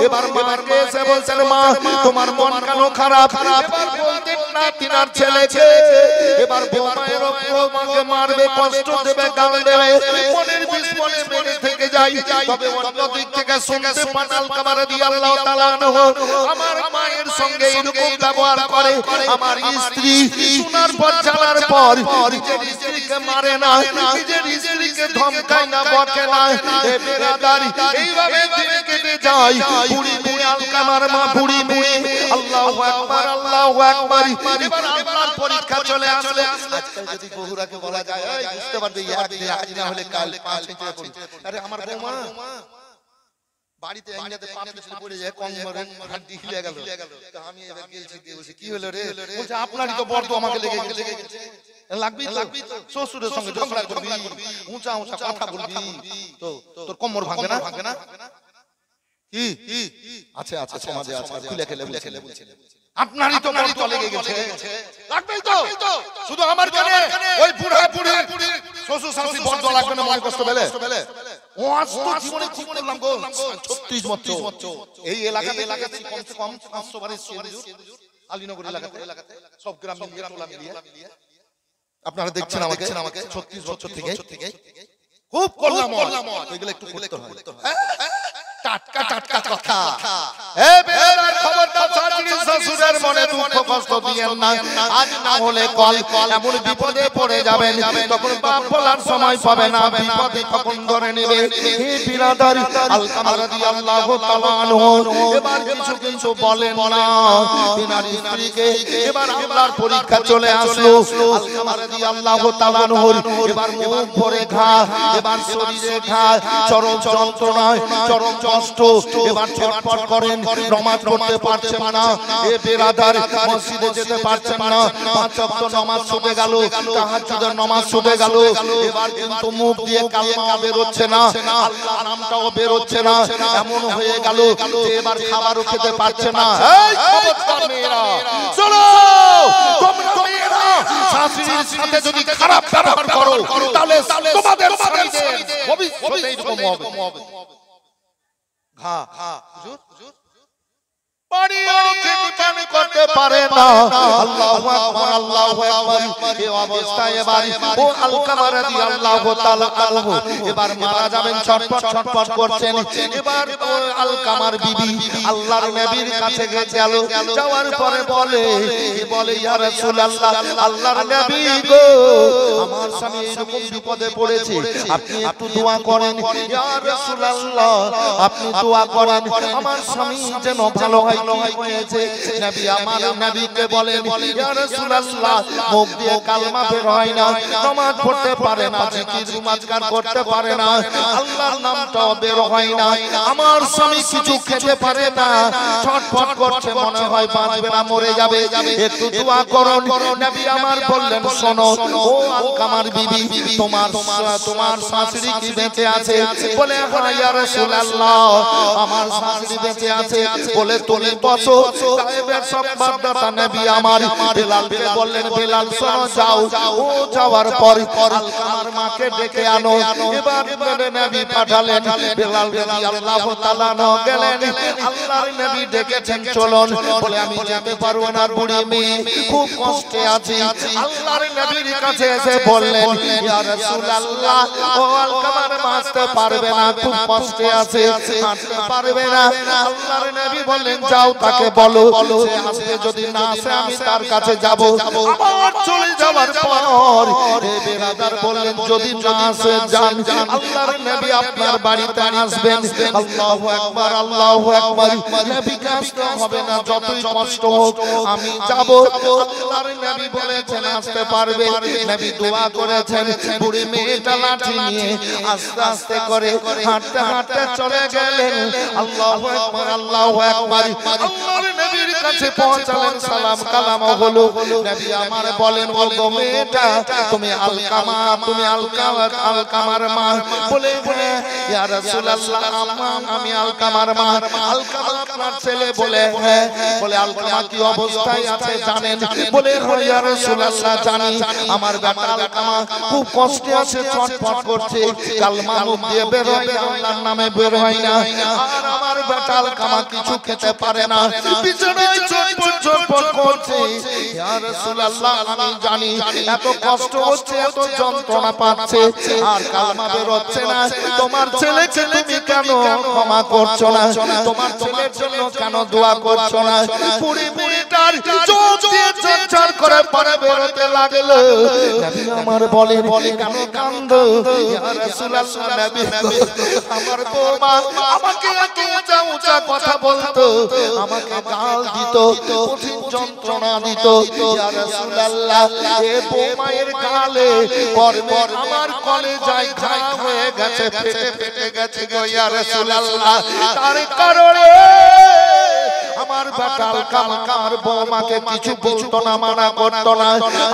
Speaker 1: এবার মাকে এসে বলছেন, মা তোমার মন কেন খারাপ? এবার বলতেন না তিনার ছেলেকে এবার বৌমায়ের মাকে মারবে, কষ্ট দেবে, গাল দেবে, মনের বিস্ময়ে মেরে থেকে যাই। তবে অন্য দিক থেকে শুনতে পান আলকামা রাদিয়াল্লাহু তাআলা আনহু আমার মায়ের সঙ্গে এরকম ব্যবহার করে। আমার স্ত্রী শোনার পর জানার পর নিজের স্ত্রীকে মারে না, নিজের স্ত্রীকে ধমকায় না, বকে না। এ বেরাদারি এইভাবে দিন কেটে যায়। বুড়ি মেয়ে আলকামার মা, বুড়ি মেয়ে। আল্লাহু আকবার, আল্লাহু আকবার। এবার আল্লাহর পরীক্ষা চলে আসলে আজকাল যদি বহুরাকে বলা যায় এই বুঝতে পারবে এক দিন আজ না হলে কাল পাঁচ মিনিটে পড়ি। আরে আমার বৌমা বাড়িতে আইনাতে পা পিছলে পড়ে যায়, কম মরেন হাড্ডি হিলে গেল। তো আমি এবার গেলছি দিয়ে বলছি কি হলো রে? বলছে আপনারই তো বড় তো আমাকে লেগে গেছে। লাগবি তো শ্বশুরের সঙ্গে ঝগড়া করবি, উঁচা কথা বলবি তো তোর কোমর ভাঙবে না? কি আচ্ছা সমাজে আছে খুলে খেলে বলছে আপনারই তো বড় তো লেগে গেছে, লাগবেই তো। শুধু আমার কেন ওই বুড়া শ্বশুর শাশুড়ি বড় তো লাগবে না, মনে কষ্ট পেলে ও আজ তো জীবনে খুব করলাম গো 36 বছর এই এলাকাতে কমসে কম 500 বারের আলীনগর এলাকাতে সব গ্রাম মিলিয়ে টোলা মিলিয়ে আপনারা দেখছেন আমাকে 36 বছর থেকে খুব করলাম। এগুলো একটু করতে হয়, টাটকা কথা। এ বেরাদার খবরদার শাশুড়ি শ্বশুরের মনে দুঃখ কষ্ট দিয়েন না, আজ না হলে কাল এমন বিপদে পড়ে যাবেন তখন বাপ বলার সময় পাবে না, বিপদে তখন ধরে নেবে। হে বেরাদার আলকামা রাদিয়াল্লাহু তাআলা আনহু এবার কিছু বলেন না তিনার স্ত্রীকে। এবার আল্লাহর পরীক্ষা চলে আসলো। আলকামা রাদিয়াল্লাহু তাআলা আনহু এবার মুখ ভরে ঘা, এবার শরীরে ঘা, চরম যন্ত্রণায়, চরম কষ্ট। এবার ছটফট করেন, নামাজ পড়তে পারছেন না। এ বেরাদার মসজিদে যেতে পারছেন না, পাঁচ ওয়াক্ত নামাজ ছুটে গেল, তাহাজ্জুদের নামাজ ছুটে গেল। এবার কিন্তু মুখ দিয়ে কালেমা বের হচ্ছে না, আল্লাহর নামটাও বের হচ্ছে না। এমন হয়ে গেল যে এবার খাবারও খেতে পারছে না। এই খবরদার মেয়েরা চলো, তোমরা মেয়েরা শাশুড়ির সাথে যদি খারাপ ব্যবহার করো তাহলে তোমাদের স্বামীদের ভবিষ্যতে এরকম হবে। হুজুর পানিও খেতে পানি করতে পারে না। আল্লাহু আকবার, আল্লাহু আকবার। এই অবস্থায় এবার ও আলকামা রাদিয়াল্লাহু তাআলা আনহু এবার মারা যাবেন, ছটফট করছেন। এবার ও আলকামার বিবি আল্লাহর নবীর কাছে গেল, যাওয়ার পরে বলে ইয়া রাসূলুল্লাহ, আল্লাহর নবী গো আমার স্বামী এরকম বিপদে পড়েছে, আপনি একটু দোয়া করেন। ইয়া রাসূলুল্লাহ আপনি দোয়া করেন আমার স্বামী যেন ভালো হয়। হয়েছে নবী আমার নবীকে বলেন ইয়া রাসূলুল্লাহ মুখ দিয়ে কালেমা বের হয় না, নামাজ পড়তে পারে না, জিকির মুমাজকার করতে পারে না, আল্লাহর নামটাও বের হয় না, আমার স্বামী কিছু খেতে পারে না, ছটফট করছে, মনে হয় বাঁচবে না, মরে যাবে, একটু দোয়া করুন। নবী আমার বললেন শোনো ও আলকামার বিবি তোমার শাশুড়ি কি বেঁচে আছে? বলে হ্যাঁ ইয়া রাসূলুল্লাহ আমার শাশুড়ি বেঁচে আছে। বলে তুমি বসো। গায়েবের সংবাদদাতা নবী আমার বেলালকে বললেন বেলাল শোনো যাও। ও যাওয়ার পর আলকামার মাকে ডেকে আনো। এবার নবী পাঠালেন, বেলাল রাদিয়াল্লাহু তাআলা গেলেন, আল্লাহর নবী ডেকেছেন চলুন। বলে আমি যেতে পারবো না, বুড়ি মেয়ে খুব কষ্টে আছি। আল্লাহর নবীর কাছে এসে বললেন ইয়া রাসূলুল্লাহ ও আলকামার মা আসতে পারবে না, খুব কষ্টে আছে, হাঁটতে পারবে না। আল্লাহর নবী বললেন যাও তাকে বলো সে আসবে, যদি না আসে আমি তার কাছে যাব। আমার চলে যাওয়ার পর হে বেরাদার বললেন যদি না আসে যান, আল্লাহর নবী আপনার বাড়িতে আসবেন। আল্লাহু আকবার, আল্লাহু আকবার। নবীকে আসতে হবে না, যতই কষ্ট হোক আমি যাব। আল্লাহর নবী বলেছেন আসতে পারবে। নবী দোয়া করেছেন। বুড়ি মেয়েটা লাঠি নিয়ে আস্তে আস্তে করে হাঁটতে হাঁটতে চলে গেলেন। আল্লাহু আকবার, আল্লাহু আকবার। আল্লাহর নবীর কাছে পৌঁছালেন, সালাম কালাম হলো। নবী আমার বলেন ও গো মেয়েটা তুমি আলকামা, তুমি আলকামার মা? বলে হ্যাঁ ইয়া রাসূলুল্লাহ আমি আলকামার মা। আলকামা আপনার ছেলে? বলে হ্যাঁ। বলে আলকামা কি অবস্থায় আছে জানেন? বলে হ্যাঁ ইয়া রাসূলুল্লাহ জানি। আমার বেটা আলকামা খুব কষ্টে আছে, ছটফট করছে, কালমা মুখ দিয়ে বের হয় না, আল্লাহর নামে বের হয় না। আর আমার বেটা আলকামা কিছু খেতে পারে না, বিছানায় ছটফট করছে। ইয়া রাসূলুল্লাহ আমি জানি এত কষ্ট হচ্ছে, এত যন্ত্রণা পাচ্ছে, আর কালমা বের হচ্ছে না। তোমার ছেলেকে তুমি কেন ক্ষমা করছো না? তোমার ছেলের জন্য কেন দোয়া করছো না? পুরি মেয়েটার চোখ দিয়ে ঝরঝর করে পানি বেরোতে লাগলো। নবী আমার বলেন কেন কাঁদো? ইয়া রাসূলুল্লাহ নবী আমার বৌমা আমাকে এত উঁচা উঁচা কথা বলতো, আমাকে গাল দিত, কঠিন যন্ত্রণা দিত। ইয়া রাসূলুল্লাহ এ বৌমায়ের গালে পরনে আমার কলেজায় ঘা হয়ে গেছে, ফেটে গেছে গো ইয়া রাসূলুল্লাহ। তার কারণে আমার বেটা আলকামা আমার বৌমাকে কিছু বলতো না, মানা করতো না।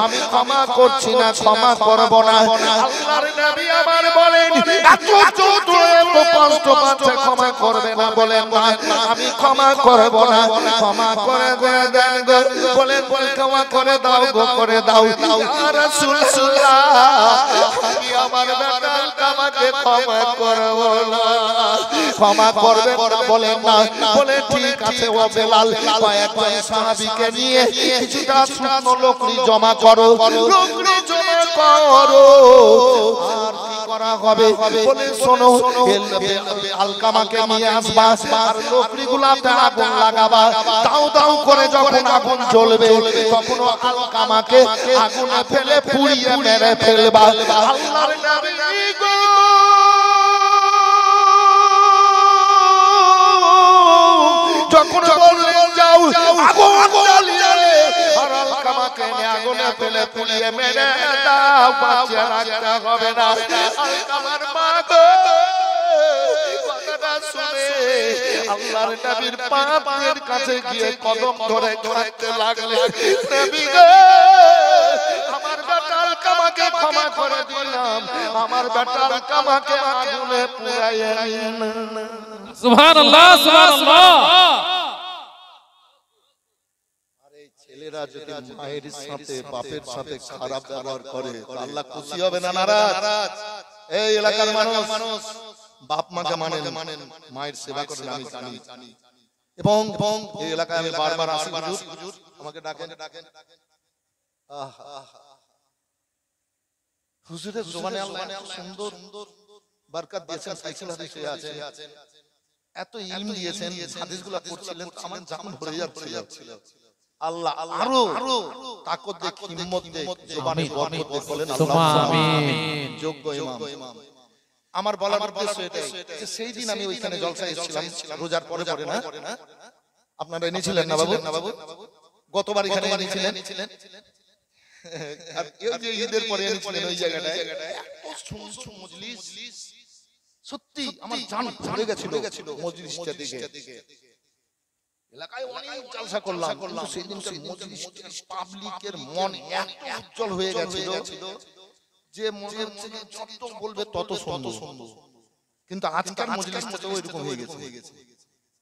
Speaker 1: আমি ক্ষমা করছি না, ক্ষমা করব না। আল্লাহর নবী আমার বলেন এত কষ্ট পাচ্ছে, ক্ষমা করবে না? বলেন না আমি ক্ষমা করব না। ক্ষমা করে দেন গো, বলেন ক্ষমা করে দাও গো, করে দাও ইয়া রাসূলুল্লাহ। আমি আমার বেটা আলকামাকে ক্ষমা করব না। ক্ষমা করবে না? বলেন না। বলে ঠিক আছে ও বেলাল কয়েকজন সাহাবীকে নিয়ে কিছুটা শুকনো লকড়ি জমা করো, লকড়ি জমা করো। আর কি করা হবে? বলে শোনো আলকামাকে নিয়ে আসবা, আর লকড়িগুলাতে আগুন লাগাবা। দাও দাও করে যখন আগুন জ্বলবে তখন আলকামাকে আগুনে ফেলে পুড়িয়ে মেরে ফেলবা। আল্লাহর নবী গো যখন বললেন যাও আগুন জ্বালিয়ে আর আলকামাকে আগুনে ফেলে পুড়িয়ে মেরে দাও, বাঁচিয়ে রাখতে হবে না। আলকামার মা গো কথাটা শুনে আল্লাহর নবীর পায়ের কাছে গিয়ে কদম ধরে কাঁদতে লাগলেন। নবী গো আমার বেটা আলকামাকে ক্ষমা করে দিলাম, আমার বেটা আলকামাকে আগুনে পুড়াইয়ে নিন।
Speaker 2: সুবহানাল্লাহ, সুবহানাল্লাহ।
Speaker 1: আরে ছেলেরা যদি মায়ের সাথে বাপের সাথে খারাপ ব্যবহার করে আল্লাহ খুশি হবে না নারাজ? এই এলাকার মানুষ বাপ মাকে মানেন, মায়ের সেবা করেন আমি জানি। এবং এই এলাকায় আমি বারবার আসি, হুজুর আমাকে ডাকেন। হুজুরের জবানে আল্লাহ সুন্দর বরকত দিয়েছেন, সাইকেল হাদিসে আছে, এত ইলম দিয়েছেন, হাদিসগুলো পড়ছিলেন আমার জান ভরে যাচ্ছিল। আল্লাহ আরো তাকত দে, হিম্মত দে, জবানে বরকত দে, বলেন আমিন। যোগ্য ইমাম। আমার বলার উদ্দেশ্য এটাই যে সেই দিন আমি ওইখানে জলসায় এসেছিলাম, রোজার পরে না? আপনারা এনেছিলেন না বাবু? গতবার এখানে এনেছিলেন, আর এই যে ঈদের পরে এনেছিলেন ওই জায়গাটায়। এত সুন্দর মজলিস, সত্যি আমার জান ভরে গেছিল মজলিসটা দেখে। এলাকায় অনেক জলসা করলাম, কিন্তু সেই দিনকার মজলিসটা পাবলিকের মন এত উজ্জ্বল হয়ে গেছিল যে মনে হচ্ছে যত বলবে তত সুন্দর। কিন্তু আজকের মজলিসটা ওইরকম হয়ে গেছে।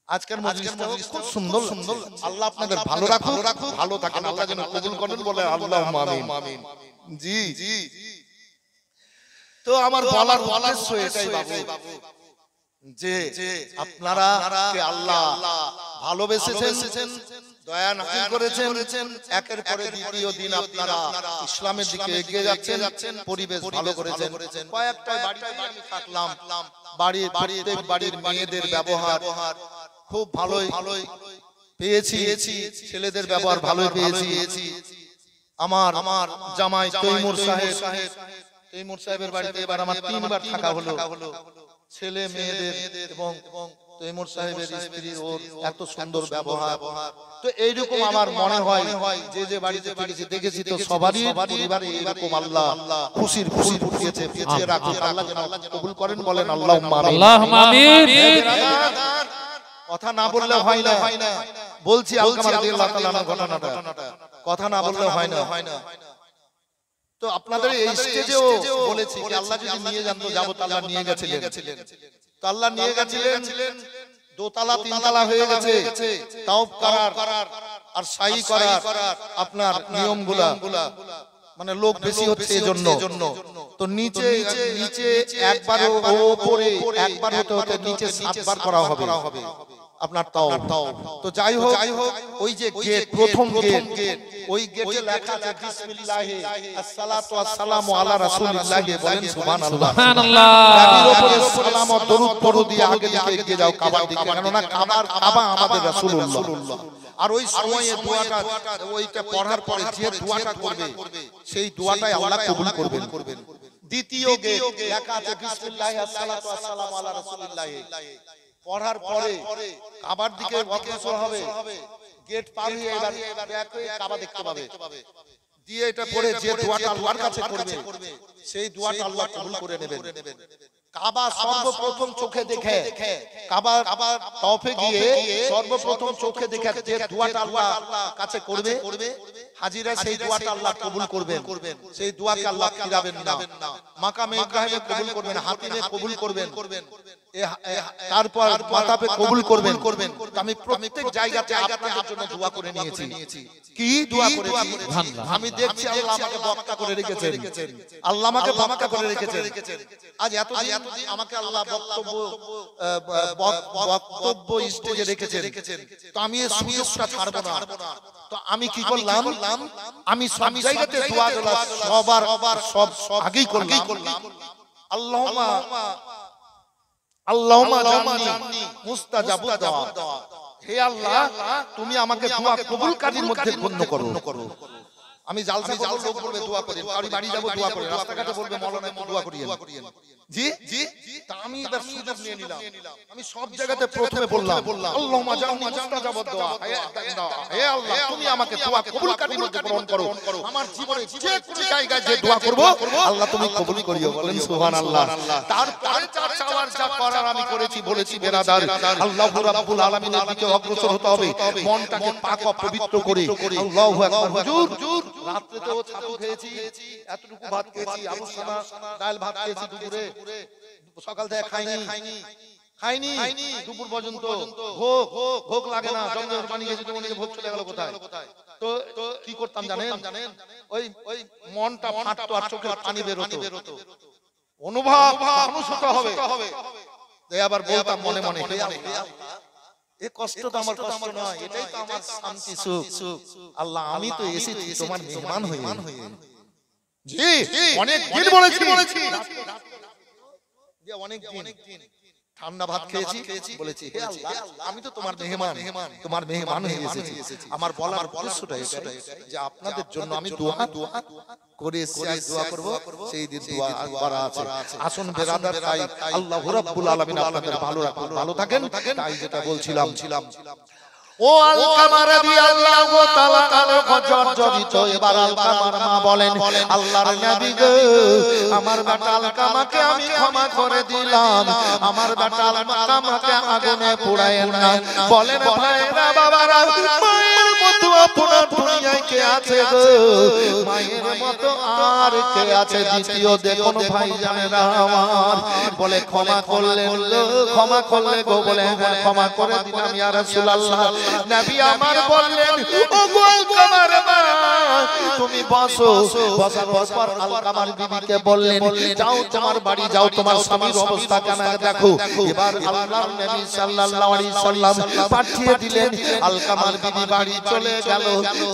Speaker 1: আজকের মজলিসটা খুব সুন্দর। আল্লাহ আপনাদের ভালো রাখুক, ভালো থাকেন, আল্লাহ যেন কবুল করেন, বলে আল্লাহুম্মা আমিন। জি তো আমার বলার উদ্দেশ্য এটাই বাবু যে আপনারা কে আল্লাহ ভালোবেসেছেন, দয়া নাযিল করেছেন। একের পরে দ্বিতীয় দিন আপনারা ইসলামের দিকে এগিয়ে যাচ্ছেন, পরিবেশ ভালো করেছেন। কয়েকটা বাড়িতে আমি থাকলাম, প্রত্যেক বাড়ির মেয়েদের ব্যবহার খুব ভালোই। পেয়েছি, ছেলেদের ব্যবহার ভালো পেয়েছি। আমার জামাই তৈমুর সাহেবের বাড়িতে এবার আমার 3 বার থাকা হলো। ছেলে মেয়েদের এবং তৈমুর সাহেবের স্ত্রীর ওর এত সুন্দর ব্যবহার। তো এইরকম আমার মনে হয় যে বাড়িতে পেয়েছি দেখেছি তো সবারই পরিবারে এরকম আল্লাহ খুশির ফুল ফুটিয়েছে। পিছিয়ে রাখুন, আল্লাহ যেন কবুল করেন, বলেন আল্লাহুম্মা আমিন।
Speaker 2: আল্লাহুম্মা আমিন।
Speaker 1: কথা না বললে হয় না, বলছি আলকামা রাদিয়াল্লাহু তাআলা আনহু ঘটনাটা, কথা না বললে হয় না। তো আপনাদের এই স্টেজেও বলেছি যে আল্লাহ যদি নিয়ে যান তো যাবো, তো আল্লাহ নিয়ে গেছিলেন। তো আল্লাহ নিয়ে গেছিলেন, 2 তালা 3 তালা হয়ে গেছে। তাওব করার আর সাই করার আপনার নিয়মগুলা, মানে লোক বেশি হচ্ছে এজন্য। তো নিচে একবার, উপরে একবার হতে নিচে 7 বার করা হবে আপনার তাওব। তো যাই হোক ওই যে গেট, প্রথম গেট, ওই গেটে লেখা আছে বিসমিল্লাহি আসসালাতু ওয়াসসালামু আলা রাসূলিল্লাহ, বলেন সুবহানাল্লাহ। নবীর উপরে সালাম ও দরুদ পড়ো দিয়ে আগে দিকে এগিয়ে যাও কাবার দিকে, কেননা কাবা আমাদের রাসূলুল্লাহ। আর ওই সময়ে দোয়াটা, ওইটা পড়ার পরে যে দোয়াটা করবে সেই দোয়াটাই আল্লাহ কবুল করবেন। দ্বিতীয় গেট লেখা আছে বিসমিল্লাহি আসসালাতু ওয়াসসালামু আলা রাসূলিল্লাহ, পড়ার পরে কাবার দিকে অগ্রসর হবে। গেট পার হয়ে এবার কাবা দেখতে পাবে, দিয়ে এটা পড়ে যে দোয়াটা আল্লাহর কাছে করবে সেই দোয়াটা আল্লাহ কবুল করে নেবেন। কাবা সর্বপ্রথম চোখে দেখে, কাবা তওফে গিয়ে সর্বপ্রথম চোখে দেখে যে দোয়াটা আল্লাহ কাছে করবে হাজিরা, সেই দোয়াটা আল্লাহ কবুল করবেন। সেই দোয়াকে আল্লাহ ফিরাবেন না, মাকামে ইব্রাহিমে কবুল করবেন, হাতিমে কবুল করবেন, তারপর মাতাপে কবুল করবেন। আমি প্রত্যেক জায়গাতে আপনাদের জন্য দোয়া করে নিয়েছি। কি দোয়া করেছি আমি দেখছি, আল্লাহ আমাকে বক্তা করে রেখেছেন, আল্লাহ আমাকে বক্তা করে রেখেছেন। আজ এতদিন আমাকে আল্লাহ বক্তব্য স্টেজে রেখেছেন, তো আমি এই সুযোগটা ছাড়বো না। তো আমি কি করলাম, আমি সব জায়গাতে দোয়াগুলো সব আগেই করলাম। আল্লাহুম্মা জান্নি মুস্তাজাবুদ দুআ, হে আল্লাহ তুমি আমাকে দোয়া কবুলকারীর মধ্যে গণ্য করো। আমি জালসা লোক বলবে দোয়া করেন, কারি বাড়ি যাব দোয়া করেন, রাস্তাঘাটে বলবে মাওলানা দোয়া করিয়েন। জি তা আমি এবার সুযোগ নিয়ে নিলাম, আমি সব জায়গাতে প্রথমে বললাম আল্লাহুম্মা জান্নি মুস্তাজাবুদ দুআ, হে আল্লাহ তুমি আমাকে দোয়া কবুলকারীর মধ্যে গ্রহণ করো। আমার জীবনে যে কোনো জায়গায় যে দোয়া করব আল্লাহ তুমি কবুল করিও, বলেন সুবহানাল্লাহ। তারপরে যা চাওয়ার যা করার আমি করেছি, বলেছি বেরাদার আল্লাহু রাব্বুল আলামিনের দিকে অগ্রসর হতে হবে, মনটাকে পাক ও পবিত্র করে। আল্লাহু আকবার। হুজুর রাত্রেতেও ছাতু খেয়েছি, এতটুকু ভাত খেয়েছি, আলু সানা ডাল ভাত খেয়েছি, দুপুরে সকাল থেকে খাইনি দুপুর পর্যন্ত। ভোগ লাগে না, জঙ্গলের পানি খেয়েছি, তো ভোগ চলে গেল কোথায়? তো কি করতাম জানেন, ওই মনটা ফাটতো আর চোখের পানি বেরোতো, অনুভব মানুষ হতে হবে। আবার বলতাম মনে মনে, এই কষ্ট তো আমার কষ্ট নয়, এটাই তো আমার শান্তি সুখ। আল্লাহ আমি তো এসেছি তোমার মেহমান হয়ে। জি অনেক দিন বলেছি যে অনেক দিন ঠান্ডা ভাত খেয়েছি, বলেছি হে আল্লাহ আমি তো তোমার মেহমান হয়ে এসেছি। আমার বলার উদ্দেশ্যটা এটাই যে আপনাদের জন্য আমি দোয়া করে এসেছি, দোয়া করব, সেই দিন দোয়া করা আছে। আসুন বেরাদার, তাই আল্লাহ রাব্বুল আলামিন আপনাদের ভালো রাখুন, ভালো থাকেন। তাই যেটা বলছিলাম, ও আলকামা রাদিয়াল্লাহু তাআলা আনহু জর্জরিত। এবার আলকামার মা বলেন আল্লাহর নবী গো, আমার বেটা আলকামাকে আমি ক্ষমা করে দিলাম, আমার বেটা আলকামাকে আগুনে পোড়ায়েন না। বলেন ভাইরা বাবারা, মায়ের মতো আপনার দুনিয়ায় কে আছে গো? মায়ের মতো আর কে আছে? দ্বিতীয় দেখুন ভাই জানেরা আমার, বলে ক্ষমা করলেন গো, ক্ষমা করলে গো, বলে হ্যাঁ ক্ষমা করে দিলাম ইয়া রাসূলুল্লাহ। নবী আমার বললেন ও গো আলকামার মা তুমি বসো। বসার পর আলকামার বিবিকে বললেন যাও তোমার বাড়ি যাও, তোমার স্বামীর অবস্থা কেমন দেখো। এবার আল্লাহর নবী সাল্লাল্লাহু আলাইহি সাল্লাম পাঠিয়ে দিলেন, আলকামার বিবি বাড়ি চলে গেল।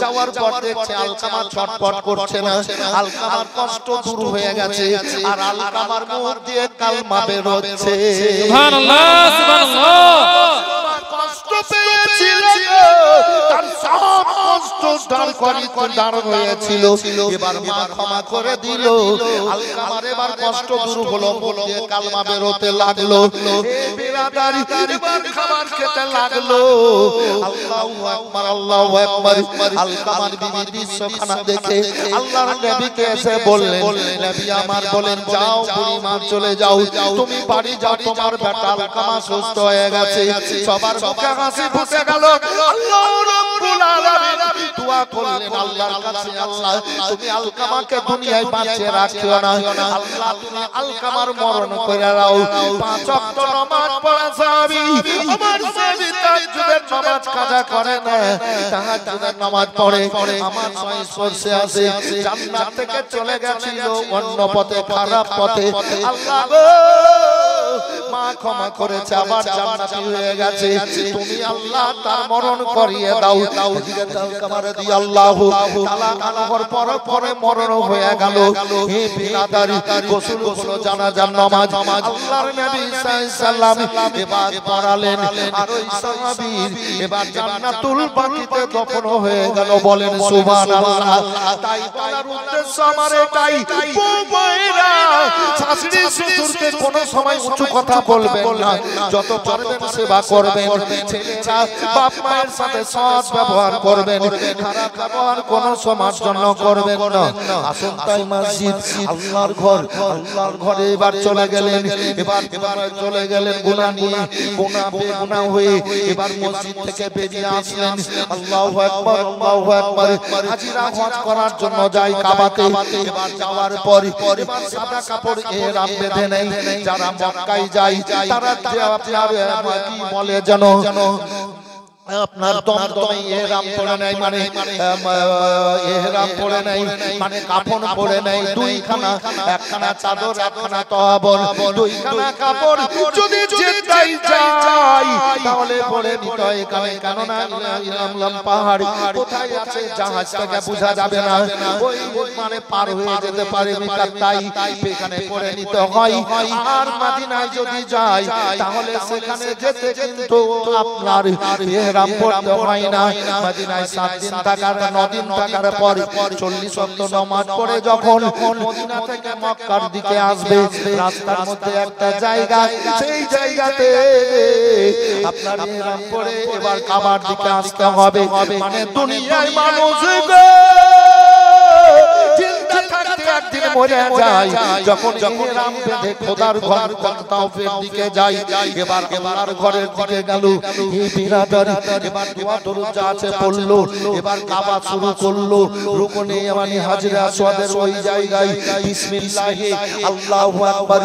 Speaker 1: যাওয়ার পর দেখছে আলকামা ছটফট করছে না, আলকামার কষ্ট দূর হয়ে গেছে, আর আলকামার মুখ দিয়ে কালমা বের হচ্ছে। সুবহানাল্লাহ সুবহানাল্লাহ। কষ্ট পেয়েছিল দাঁড় হয়েছিল, এবার মা ক্ষমা করে দিল। আলকামার এবার কষ্ট দূর হলো, বলে কালমা বেরোতে লাগলো। বিরাদারি এবার খাবার খেতে লাগলো। আল্লাহু আকবার, আল্লাহু আকবার। আলকামার বিবি দৃশ্যখানা দেখে আল্লাহর নবীকে এসে বললেন, নবী আমার বলেন, যাও বুড়িমা চলে যাও, তুমি বাড়ি যাও, তোমার বেটা আলকামা সুস্থ হয়ে গেছে। সবার মুখে হাসি ফুটে গেল। আল্লাহ রাব্বুল আলামিন দোয়া করলেন আল্লাহর কাছে, আল্লাহ তুমি আলকামাকে দুনিয়ায় বাঁচিয়ে রাখিও না, আল্লাহ তুমি আলকামার মরণ করে দাও। 5 ওয়াক্ত নামাজ পড়া সাহাবী, আমার সাহাবী তাহাজ্জুদের নামাজ কাজা করে না, তাহাজ্জুদের নামাজ পড়ে, আমার সংস্পর্শে আসে, জান্নাত থেকে চলে গেছিল অন্য পথে, খারাপ পথে। আল্লাহ গো, মা ক্ষমা করেছে, আবার জান্নাতি হয়ে গেছে, তুমি আল্লাহ তার মরণ করিয়ে দাও। পরে মরণ হয়ে গেল। হে বিরাদারি, গোসল হলো, জানাজার নামাজ আল্লাহর নবী সাল্লাল্লাহু আলাইহি ওয়াসাল্লাম এবার পড়ালেন, আর ওই সাহাবীর এবার জান্নাতুল বাকিতে দফন হয়ে গেল। বলেন সুবহানাল্লাহ। তাই বলার উদ্দেশ্য আমার এটাই, বউয়েরা শাশুড়ি শ্বশুরকে কোনো সময় উঁচু কথা বলবেন না, যত পারবেন সেবা করবেন। ছেলেরা বাপ মায়ের সাথে সৎ ব্যবহার করবেন, খারাপ ব্যবহার কোনো সময়ের জন্য করবেন না। আসুন তাই মসজিদ আল্লাহর ঘর, আল্লাহর ঘরে এবার চলে গেলেন, এবার চলে গেলেন গুনাহ নিয়ে, গুনাহ হয়ে এবার মসজিদ থেকে বেরিয়ে আসলেন। আল্লাহু আকবার, আল্লাহু আকবার। হাজিরা হজ করার জন্য যায় কাবাতে। এবার যাওয়ার পর এবার সাদা কাপড় ইহরাম বেঁধে নেয়। যারা মক্কায় যায় তারা আপনার কি বলে জানো, আপনার দমদমে ইহরাম পরে নাই, মানে ইহরাম পরে নাই, মানে কাফন পরে নাই। দুইখানা, একখানা চাদর, একখানা তওয়াবর, দুইখানা কাপড় যদি যেটাই যায় তাহলে পরে নিতে হয়। কেননা ইরামলাম পাহাড় কোথায় আছে জাহাজ থেকে বোঝা যাবে না, ওই মানে পার হয়ে যেতে পারে মিকাত, তাই এখানে পরে নিতে হয়। আর মদিনায় যদি যায় তাহলে সেখানে যেতে কিন্তু আপনার ইহরাম পড়তে হয় না। মদিনায় 7 দিন থাকার, 9 দিন থাকার পর 40 ওয়াক্ত নামাজ পড়ে যখন মদিনা থেকে মক্কার দিকে আসবে, রাস্তার মধ্যে একটা জায়গা, সেই জায়গাতে আপনার ইহরাম পড়ে এবার কাবার দিকে আসতে হবে। মানে দুনিয়ায় মানুষ একদিন মরে যায়, যখন ইহরাম বেঁধে খোদার ঘর তাওফের দিকে যায়, এবার আল্লাহর ঘরের দিকে গেল। এই বিরাদার এবার দোয়া দরুদ যা আছে পড়লো, এবার কাবা শুরু করলো। রুকনে ইয়ামানি হাজরে আসওয়াদের ওই জায়গায় বিসমিল্লাহ আল্লাহু আকবার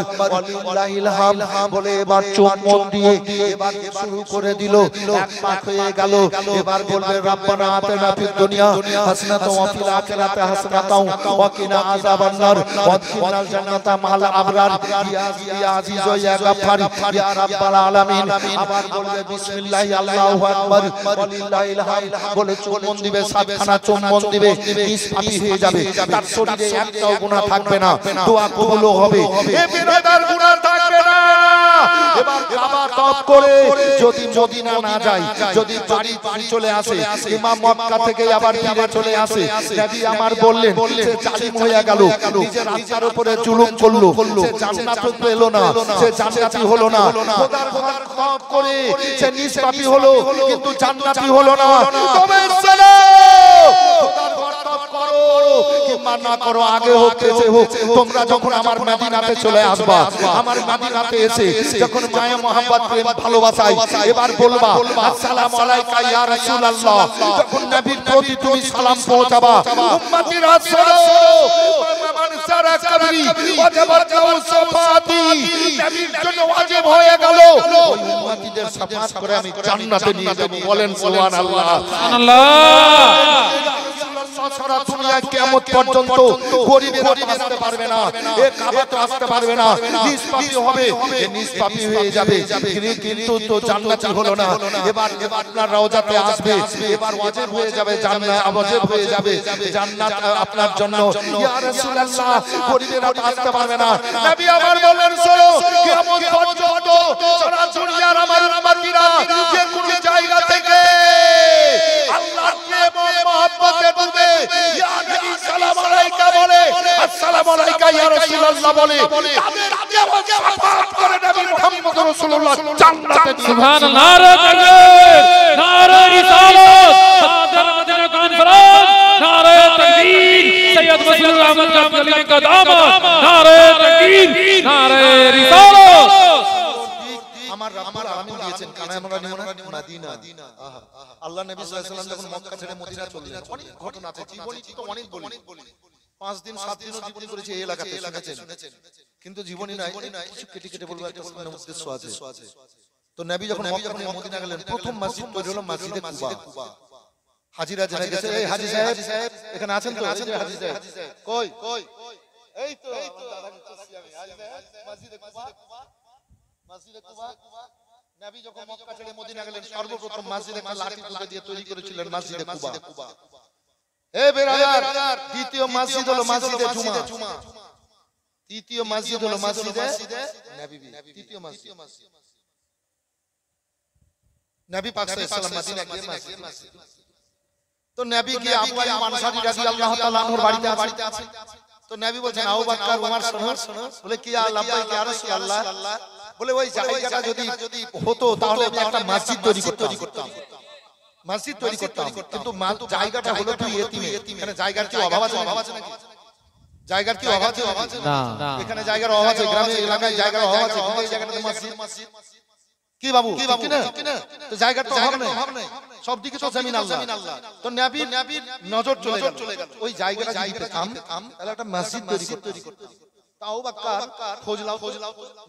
Speaker 1: ওয়ালিল্লাহিল হামদ বলে এবার চুম্বন দিয়ে এবার শুরু করে দিল। এক পাক হয়ে গেল। এবার বলবে রব্বানা আতিনা ফিদ দুনিয়া হাসানাতাও ওয়া ফিল আখিরাতি হাসানাতাও ওয়া কিনা আযাবান নার ওয়াদখিলনাল জান্নাতা মাল আবরার ইয়া আজিজ ইয়া গাফফার ইয়া রাব্বাল আলামিন। আবার বলবে বিসমিল্লাহ আল্লাহু আকবার ওয়ালিল্লাহিল হামদ বলে চুম্বন দিবে, সাতখানা চুম্বন দিবে, নিষ্পাপী হয়ে যাবে, তার শরীরে একটাও গুনাহ থাকবে না, দোয়া কবুল হবে। এ বিরাদার গুনাহ থাকবে না। এবার কাবা তওয়াফ করে যদি মদিনা না যায়, যদি বাড়ি চলে আসে, ইমাম মক্কা থেকে আবার ফিরে চলে আসে, নবী আমার বললেন সে জালিম হয়ে গেল, নিজের আত্মার উপরে জুলুম করলো, সে জান্নাত পেল না, সে জান্নাতি হলো না। খোদার ঘর তওয়াফ করে সে নিষ্পাপী হলো কিন্তু জান্নাতি হলো না। তবে চলো খোদার ঘর তওয়াফ করো কিংবা না করো, আগে হোক পেছে হোক, তোমরা যখন আমার মদিনাতে চলে আসবা, আমার মদিনাতে এসে যখন মায়া মোহাম্মদ প্রেম ভালোবাসায় এবার বলবা আসসালামু আলাইকা ইয়া রাসূলুল্লাহ, যখন নবীর প্রতি তুমি সালাম পৌঁছাবা, উম্মতিরা শোনো মান সারা কবরি ওয়াজিবাত লাহু সাফাতি, নবীর জন্য ওয়াজিব হয়ে গেল ওই উম্মতিদের সাফাত করে আমি জান্নাতে নিয়ে যাব। বলেন সুবহানাল্লাহ, সুবহানাল্লাহ। সারা দুনিয়া কিয়ামত পর্যন্ত গরিবের আসতে পারবে না, এ কাবাতে আসতে পারবে না, নিষ্পাপী হবে, এ নিষ্পাপী হয়ে যাবে, কিন্তু তো জান্নাতি হলো না। এবার আপনার রওজাতে আসবে, এবার ওয়াজিব হয়ে যাবে জান্নাত, ওয়াজিব হয়ে যাবে জান্নাত আপনার জন্য। ইয়া রাসূলুল্লাহ, গরিবের আসতে পারবে না। নবী আমার বলেন শোনো, কিয়ামত পর্যন্ত সারা দুনিয়ার আমার উম্মতিরা যে কোন জায়গা থেকে আল্লাহর প্রেম ও মহব্বত আসসালামু আলাইকা ইয়া রাসূলুল্লাহ বলে তাদেরকে শাফাআত করে নবী মুহাম্মদ রাসূলুল্লাহ জান্নাতে দিয়ে
Speaker 2: সুবহানাল্লাহ নারে তাকবীর নারে রিসালাত হাজার মদিনা কনফারেন্স নারে তাকবীর সৈয়দ মসিউর আহমদ का कलमे का दामन नारे तकबीर नारे रिसालत
Speaker 1: আমার রব্বুল আলামিন দিয়েছেন কানায় আমরা নিব না মদিনা আল্লাহ নবী সাল্লাল্লাহু আলাইহি ওয়াসাল্লাম যখন মক্কা ছেড়ে মদিনা চললেন অনেক ঘটনা আছে জীবনী তো অনেক বলি 5 দিন 7 দিনও জীবনী করেছে এই এলাকাতে শুনেছেন কিন্তু জীবনী নাই কিছু কেটে কেটে বলবো একটা উদ্দেশ্য আছে তো নবী যখন মক্কা থেকে মদিনা গেলেন প্রথম মসজিদ তৈরি হলো মসজিদে কুবা হাজিরা জেনে গেছে এই হাজী সাহেব এখানে আছেন তো এই যে হাজী সাহেব কই এই তো দাদা বলছি আমি হাজী সাহেব মসজিদে কুবা নবী যখন মক্কা ছেড়ে মদিনা গেলেন সর্বপ্রথম মসজিদে একটা লাঠি তুলে দিয়ে তৈরি করেছিলেন মসজিদে কুবা এ বেরাদার দ্বিতীয় মসজিদ হলো মসজিদে জুমা তৃতীয় মসজিদ হলো মসজিদে নববী তৃতীয় মসজিদ নবী পাক সাল্লাল্লাহু আলাইহি ওয়াসাল্লাম মদিনা গিয়ে মসজিদ তো নবী গিয়ে আবু আইয়ুব আনসারী রাদিয়াল্লাহু তাআলা আনহুর বাড়িতে আছে তো নবী বলেন আবু বকর ওমর শোনো বলে কি আল্লাহ ইয়া রাসূলুল্লাহ বলে ওই জায়গাটা যদি হতো তাহলে আমি একটা মসজিদ তৈরি করতাম কিন্তু জায়গাটা হলো তুই এতিম এখানে জায়গার কি অভাব আছে নাকি জায়গার কি অভাব আছে না এখানে জায়গার অভাব আছে গ্রামে এলাকায় জায়গার অভাব আছে কিন্তু এই জায়গাটাতে মসজিদ কি বাবু ঠিক না তো জায়গার তো অভাব নেই সব দিকে তো জমিন আল্লাহ তো নবীর নজর চলে গেল ওই জায়গাটা যদি পেতাম তাহলে একটা মসজিদ তৈরি করতাম তাও বাক্কার খোঁজ লাও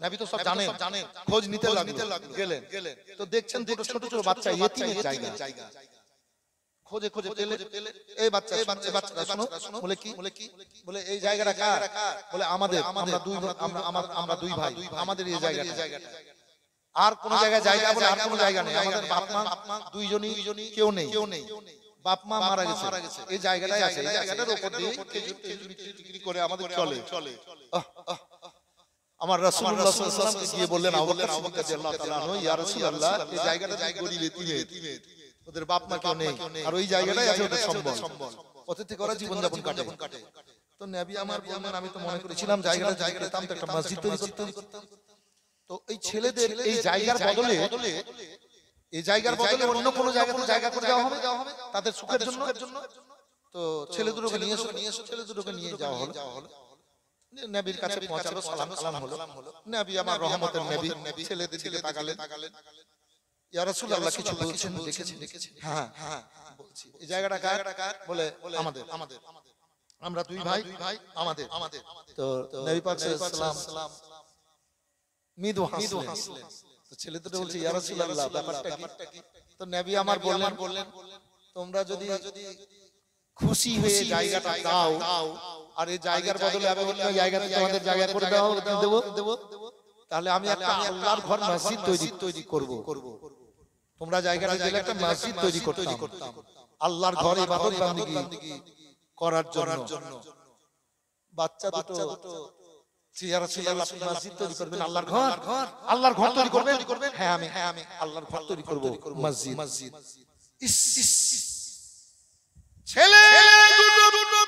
Speaker 1: নবী তো সব জানেন খোঁজ নিতে গেলেন তো দেখছেন দুটো ছোট ছোট বাচ্চা ইতিমের জায়গা খোঁজে পেলে এই বাচ্চা শোনো বলে কি বলে এই জায়গাটা কার বলে আমাদের আমরা দুই ভাই আমাদের এই জায়গাটা আর কোন জায়গায় জায়গা বলে আর কোন জায়গা নেই আমাদের বাপ মা দুইজনই কেউ নেই বাপ মা মারা গেছে এই জায়গাটাই আছে এই জায়গাটার উপর দিয়ে খেজুর বিক্রি করে আমাদের চলে আমার রাসূলুল্লাহ সাল্লাল্লাহু আলাইহি ওয়াসাল্লাম গিয়ে বললেন আবু বকর সিদ্দিক রাদিয়াল্লাহু তাআলা আনহু ইয়া রাসূলুল্লাহ এই জায়গাটা গরিব এতিমের ওদের বাপ মা কেউ নেই আর ওই জায়গাটাই আছে ওদের সম্বল ওতে থেকে ওরা জীবন যাপন কাটে তো নবী আমার বললেন আমি তো মনে করেছিলাম জায়গাটা পেতাম তো একটা মসজিদ তৈরি করতাম তো এই ছেলেদের এই জায়গার বদলে অন্য কোন জায়গাতে জায়গা করে দেওয়া হবে তাদের সুখের জন্য তো ছেলে দুটোকে নিয়ে এসো ছেলে দুটোকে নিয়ে যাওয়া হলো নবীর কাছে পৌঁছালো সালাম হলো নবী আমার রহমতের নবী ছেলেদের দিকে তাকালেন ইয়া রাসূলুল্লাহ কিছু বলছেন দেখেছি হ্যাঁ বলছি এই জায়গাটা কার বলে আমাদের আমরা দুই ভাই আমাদের তো নবী পাক সাল্লাল্লাহু আলাইহি ওয়াসাল্লাম মৃদু হাসলেন তো ছেলে দুটো বলছে ইয়া রাসূলুল্লাহ ব্যাপারটা কি তো নবী আমার বললেন তোমরা যদি খুশি হয়ে জায়গাটা দাও আর এই জায়গার বদলে আমি অন্য জায়গাতে তোমাদের জায়গা করে দেব তাহলে আমি একটা আল্লাহর ঘর মসজিদ তৈরি করব তোমরা জায়গাটা দিলে একটা মসজিদ তৈরি করতাম আল্লাহর ঘর ইবাদত বান্দিগি করার জন্য বাচ্চা দুটো ইয়া রাসূলুল্লাহ আপনি মসজিদ তৈরি করবেন আল্লাহর ঘর তৈরি করবেন হ্যাঁ আমি আল্লাহর ঘর তৈরি করব মসজিদ ছেলে দুটো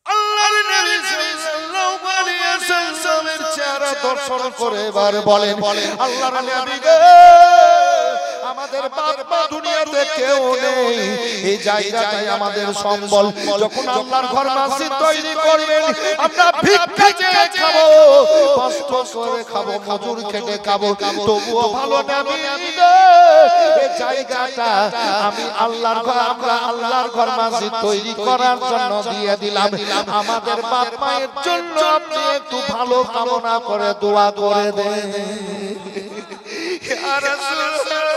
Speaker 1: আল্লাহর নবী সাল্লাল্লাহু আলাইহি ওয়াসাল্লামের চেহারা দর্শন করে এবার বলেন আল্লাহর নবী গো আমাদের বাপ মা দুনিয়াতে কেউ নেই এই জায়গাটাই আমাদের সম্বল যখন আল্লাহর ঘর মসজিদ তৈরি করবেন আমরা ভিক্ষা চেয়ে খাবো কষ্ট করে খাবো মজুর খেটে খাবো তবুও ভালো নবী এই জায়গাটা আমি আমরা আল্লাহর ঘর মসজিদ তৈরি করার জন্য দিয়ে দিলাম আমাদের বাপ মায়ের জন্য আপনি একটু ভালো কামনা করে দোয়া করে দেন ইয়া রাসূলুল্লাহ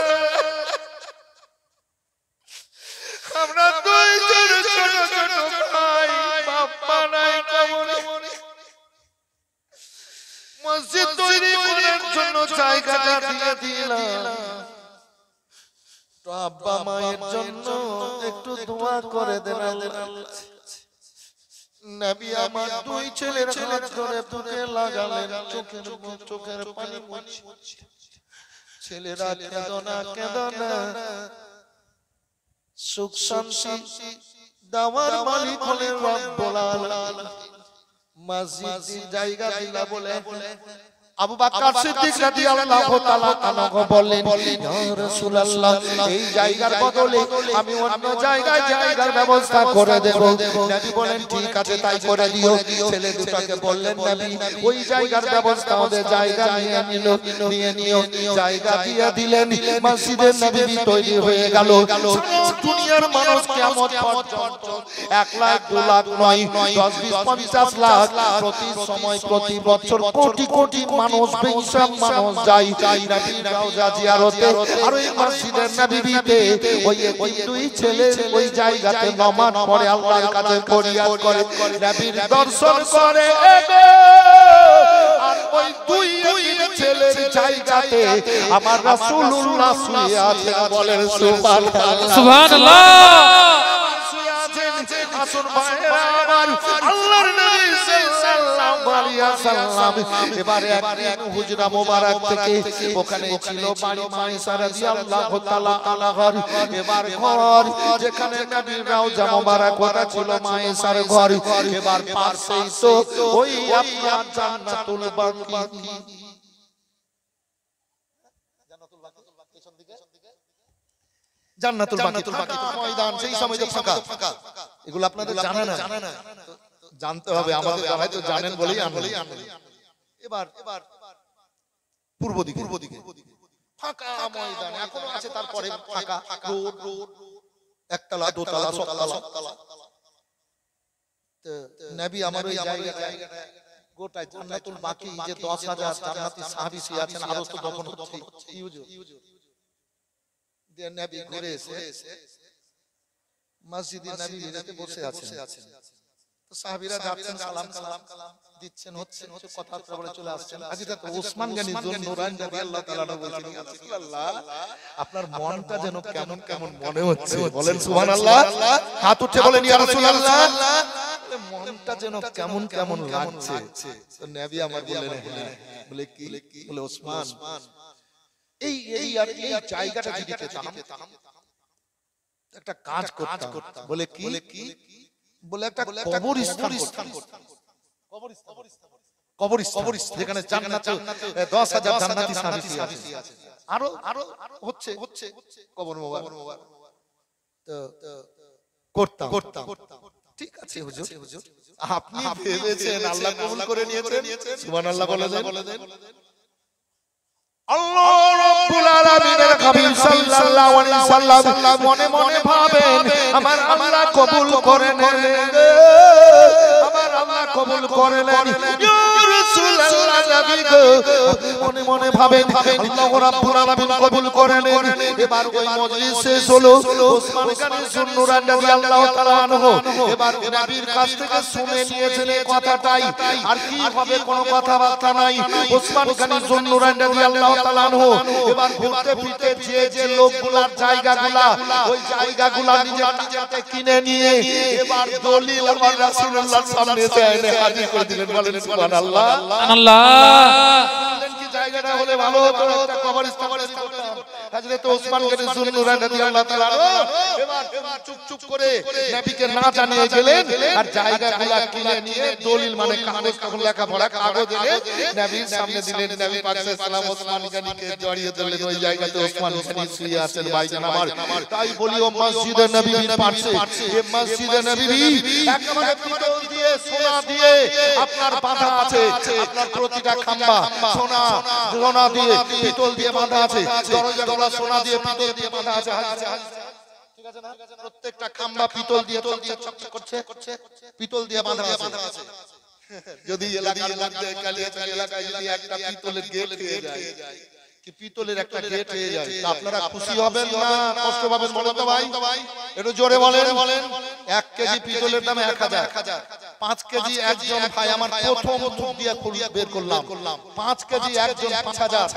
Speaker 1: আমরা দুইজন ছোট ভাই বাপ মা নাই কবরে মসজিদ তৈরি করার জন্য জায়গাটা দিয়ে দিলাম তো আব্বা মায়ের জন্য একটু দোয়া করে দেন আল্লাহ নবী আমার দুই ছেলের হাত ধরে বুকে লাগালেন চোখের পানি মুছে ছেলেরা কেঁদো না সুখ শান্তি দেওয়ার মালিক হলেন রব্বুল আলামিন মসজিদ জায়গা দিলা বলে আবু বকর সিদ্দিক রাদিয়াল্লাহু তাআলা আনহু বললেন ইয়া রাসূলুল্লাহ এই জায়গার বদলে আমি অন্য জায়গায় জায়গার ব্যবস্থা করে দেব। নবী বলেন ঠিক আছে তাই করে দিও। ছেলে দুটোকে বললেন নবী ওই জায়গার ব্যবস্থা ওদের জায়গা নিয়ে নিও জায়গা দিয়ে দিলেন। মসজিদের নববী তৈরি হয়ে গেল। দুনিয়ার মানুষ কিয়ামত পর্যন্ত 1 লাখ 2 লাখ নয় 10 20 50 লাখ প্রতি সময় প্রতি বছর কোটি কোটি মানুষ বেশাম মানুষ যায় নবীর রওজা জিয়ারতে। আর ওই মসজিদের নববীতে ওই দুই ছেলে ওই জায়গাতে নামাজ পড়ে আল্লাহর কাছে ফরিয়াদ করে নবীর দর্শন করে। আর ওই দুই ছেলের জায়গাতে আমার রাসূলুল্লাহ শুয়ে আছেন। বলেন সুবহানাল্লাহ
Speaker 2: সুবহানাল্লাহ।
Speaker 1: আসুন ভাইরা আমার আল্লাহর নবী সাল্লাল্লাহু আলাইহি ওয়াসাল্লাম এবারে একদিন হুজরা মোবারক থেকে ওখানে ছিল বাড়ি মায়েশা রাদিয়াল্লাহু তাআলা আনহার। এবার ঘর যেখানে নবীর রওজা মোবারক ওটা ছিল মায়েশার ঘর। এবার পাশেই তো ওই আপনার জান্নাতুল বাকি জান্নাতুল বাকি ময়দান সেই সময় যে ফাঁকা এগুলো আপনাদের জানা না জানতে হবে। আমাদের জানাই তো জানেন বলেই আনলেন। এবার পূর্ব দিকে ফাঁকা ময়দান এখনো আছে। তারপরে ফাঁকা রোড একতলা দোতলা সতলা তো নবী আমার ওই জায়গাটায় গোটা জান্নাতুল বাকি যে 10,000 জান্নাতি সাহাবী আছেন আরো তো দফন হচ্ছে যে নবী ঘুরে এসে মসজিদে নববীতে বসে আছেন। তো সাহাবীরা যাচ্ছেন সালাম দিচ্ছেন হচ্ছে কথাবার্তা বলে চলে আসছেন। হাজরত ওসমান গনি যুন্নুরাইন রাদিয়াল্লাহু তাআলা বলছেন ইয়া রাসূলুল্লাহ আপনার মনটা যেন কেমন কেমন মনে হচ্ছে। বলেন সুবহানাল্লাহ। হাত উঠে বলেন ইয়া রাসূলুল্লাহ মনটা যেন কেমন কেমন লাগছে। তো নবী আমার বললেন হ্যাঁ। বলে কি? বলে ওসমান এই জায়গাটা যদি পেতাম একটা কাজ করতাম। বলে কি? বলে একটা কবরস্থান যেখানে জান্নাতে 10,000 জান্নাতি সাহাবী আছে আরো হচ্ছে কবর মোবারক তো করতাম। ঠিক আছে হুজুর আপনি ভেবেছেন আল্লাহ কবুল করে নিয়েছেন। সুবহানাল্লাহ বলেন। আল্লাহ রাব্বুল আলামিনের হাবিব সাল্লাল্লাহু আলাইহি সাল্লাম মনে মনে ভাবেন আমার আল্লাহ কবুল করে নেন। আমার আল্লাহ কবুল করে নেন ইয়া রাসূলুল্লাহ নবী গো। মনে মনে ভাবেন আল্লাহ রাব্বুল আলামিন কবুল করে নেন। এবার ওই মজলিস শেষ হলো। ওসমান গনি যুন্নুরাইন রাদিয়াল্লাহু তাআলা আনহু এবার নবীর কাছ থেকে শুনে নিয়েছেন এই কথাটাই। আর কি হবে কোনো কথাবার্তা নাই। ওসমান গনি যুন্নুরাইন রাদিয়াল্লাহু তাআলা আনহু এবার ঘুরতে ফিরতে যে লোকগুলার জায়গাগুলা ওই জায়গাগুলা নিজেতে কিনে নিয়ে এবার দলিল আমার রাসূলুল্লাহর সামনে এনে হাজির করে দিলেন। বলেন সুবহানাল্লাহ
Speaker 2: সুবহানাল্লাহ।
Speaker 1: কি জায়গাটা হলে ভালো হতো একটা কবরস্থান করতাম। হযরত ওসমান গনি যুন্নুরাইন রাদিয়াল্লাহু তাআলা এবার চুপ করে নবীকে না জানিয়ে গেলেন আর জায়গাগুলা কিনে নিয়ে দলিল মানে কাগজ কখন লেখাপড়া কাগজ এনে নবীর সামনে দিলেন। নবী পাক সাল্লাল্লাহু আলাইহি ওয়াসাল্লাম ওসমান গনিকে জড়িয়ে ধরলেন। ওই জায়গাতে ওসমান গনি শুয়ে আছেন। ভাইজান আমার তাই বলি ও মসজিদে নববীর পাশে এই মসজিদে নববী একেবারে পিতল দিয়ে সোনা দিয়ে আপনার বাঁধা আছে। আপনার প্রতিটা খাম্বা সোনা দিয়ে পিতল দিয়ে বাঁধা আছে। দরজাগুলো সোনা দিয়ে পিতল দিয়ে বাঁধা আছে। ঠিক আছে না? প্রত্যেকটা খাম্বা পিতল দিয়ে চকচক করছে পিতল দিয়ে বাঁধা আছে। যদি এলাকার মধ্যে কালিয়াচক এলাকায় যদি একটা পিতলের গেট হয়ে যায় কি পিতলের একটা গেট হয়ে যায় তা আপনারা খুশি হবেন না কষ্ট পাবেন? বলেন তো ভাই একটু জোরে বলেন। 1 কেজি পিতলের দাম 1000। 5 কেজি একজন ভাই আমার প্রথম মুখ দিয়ে বের করলাম 5 কেজি একজন 5000।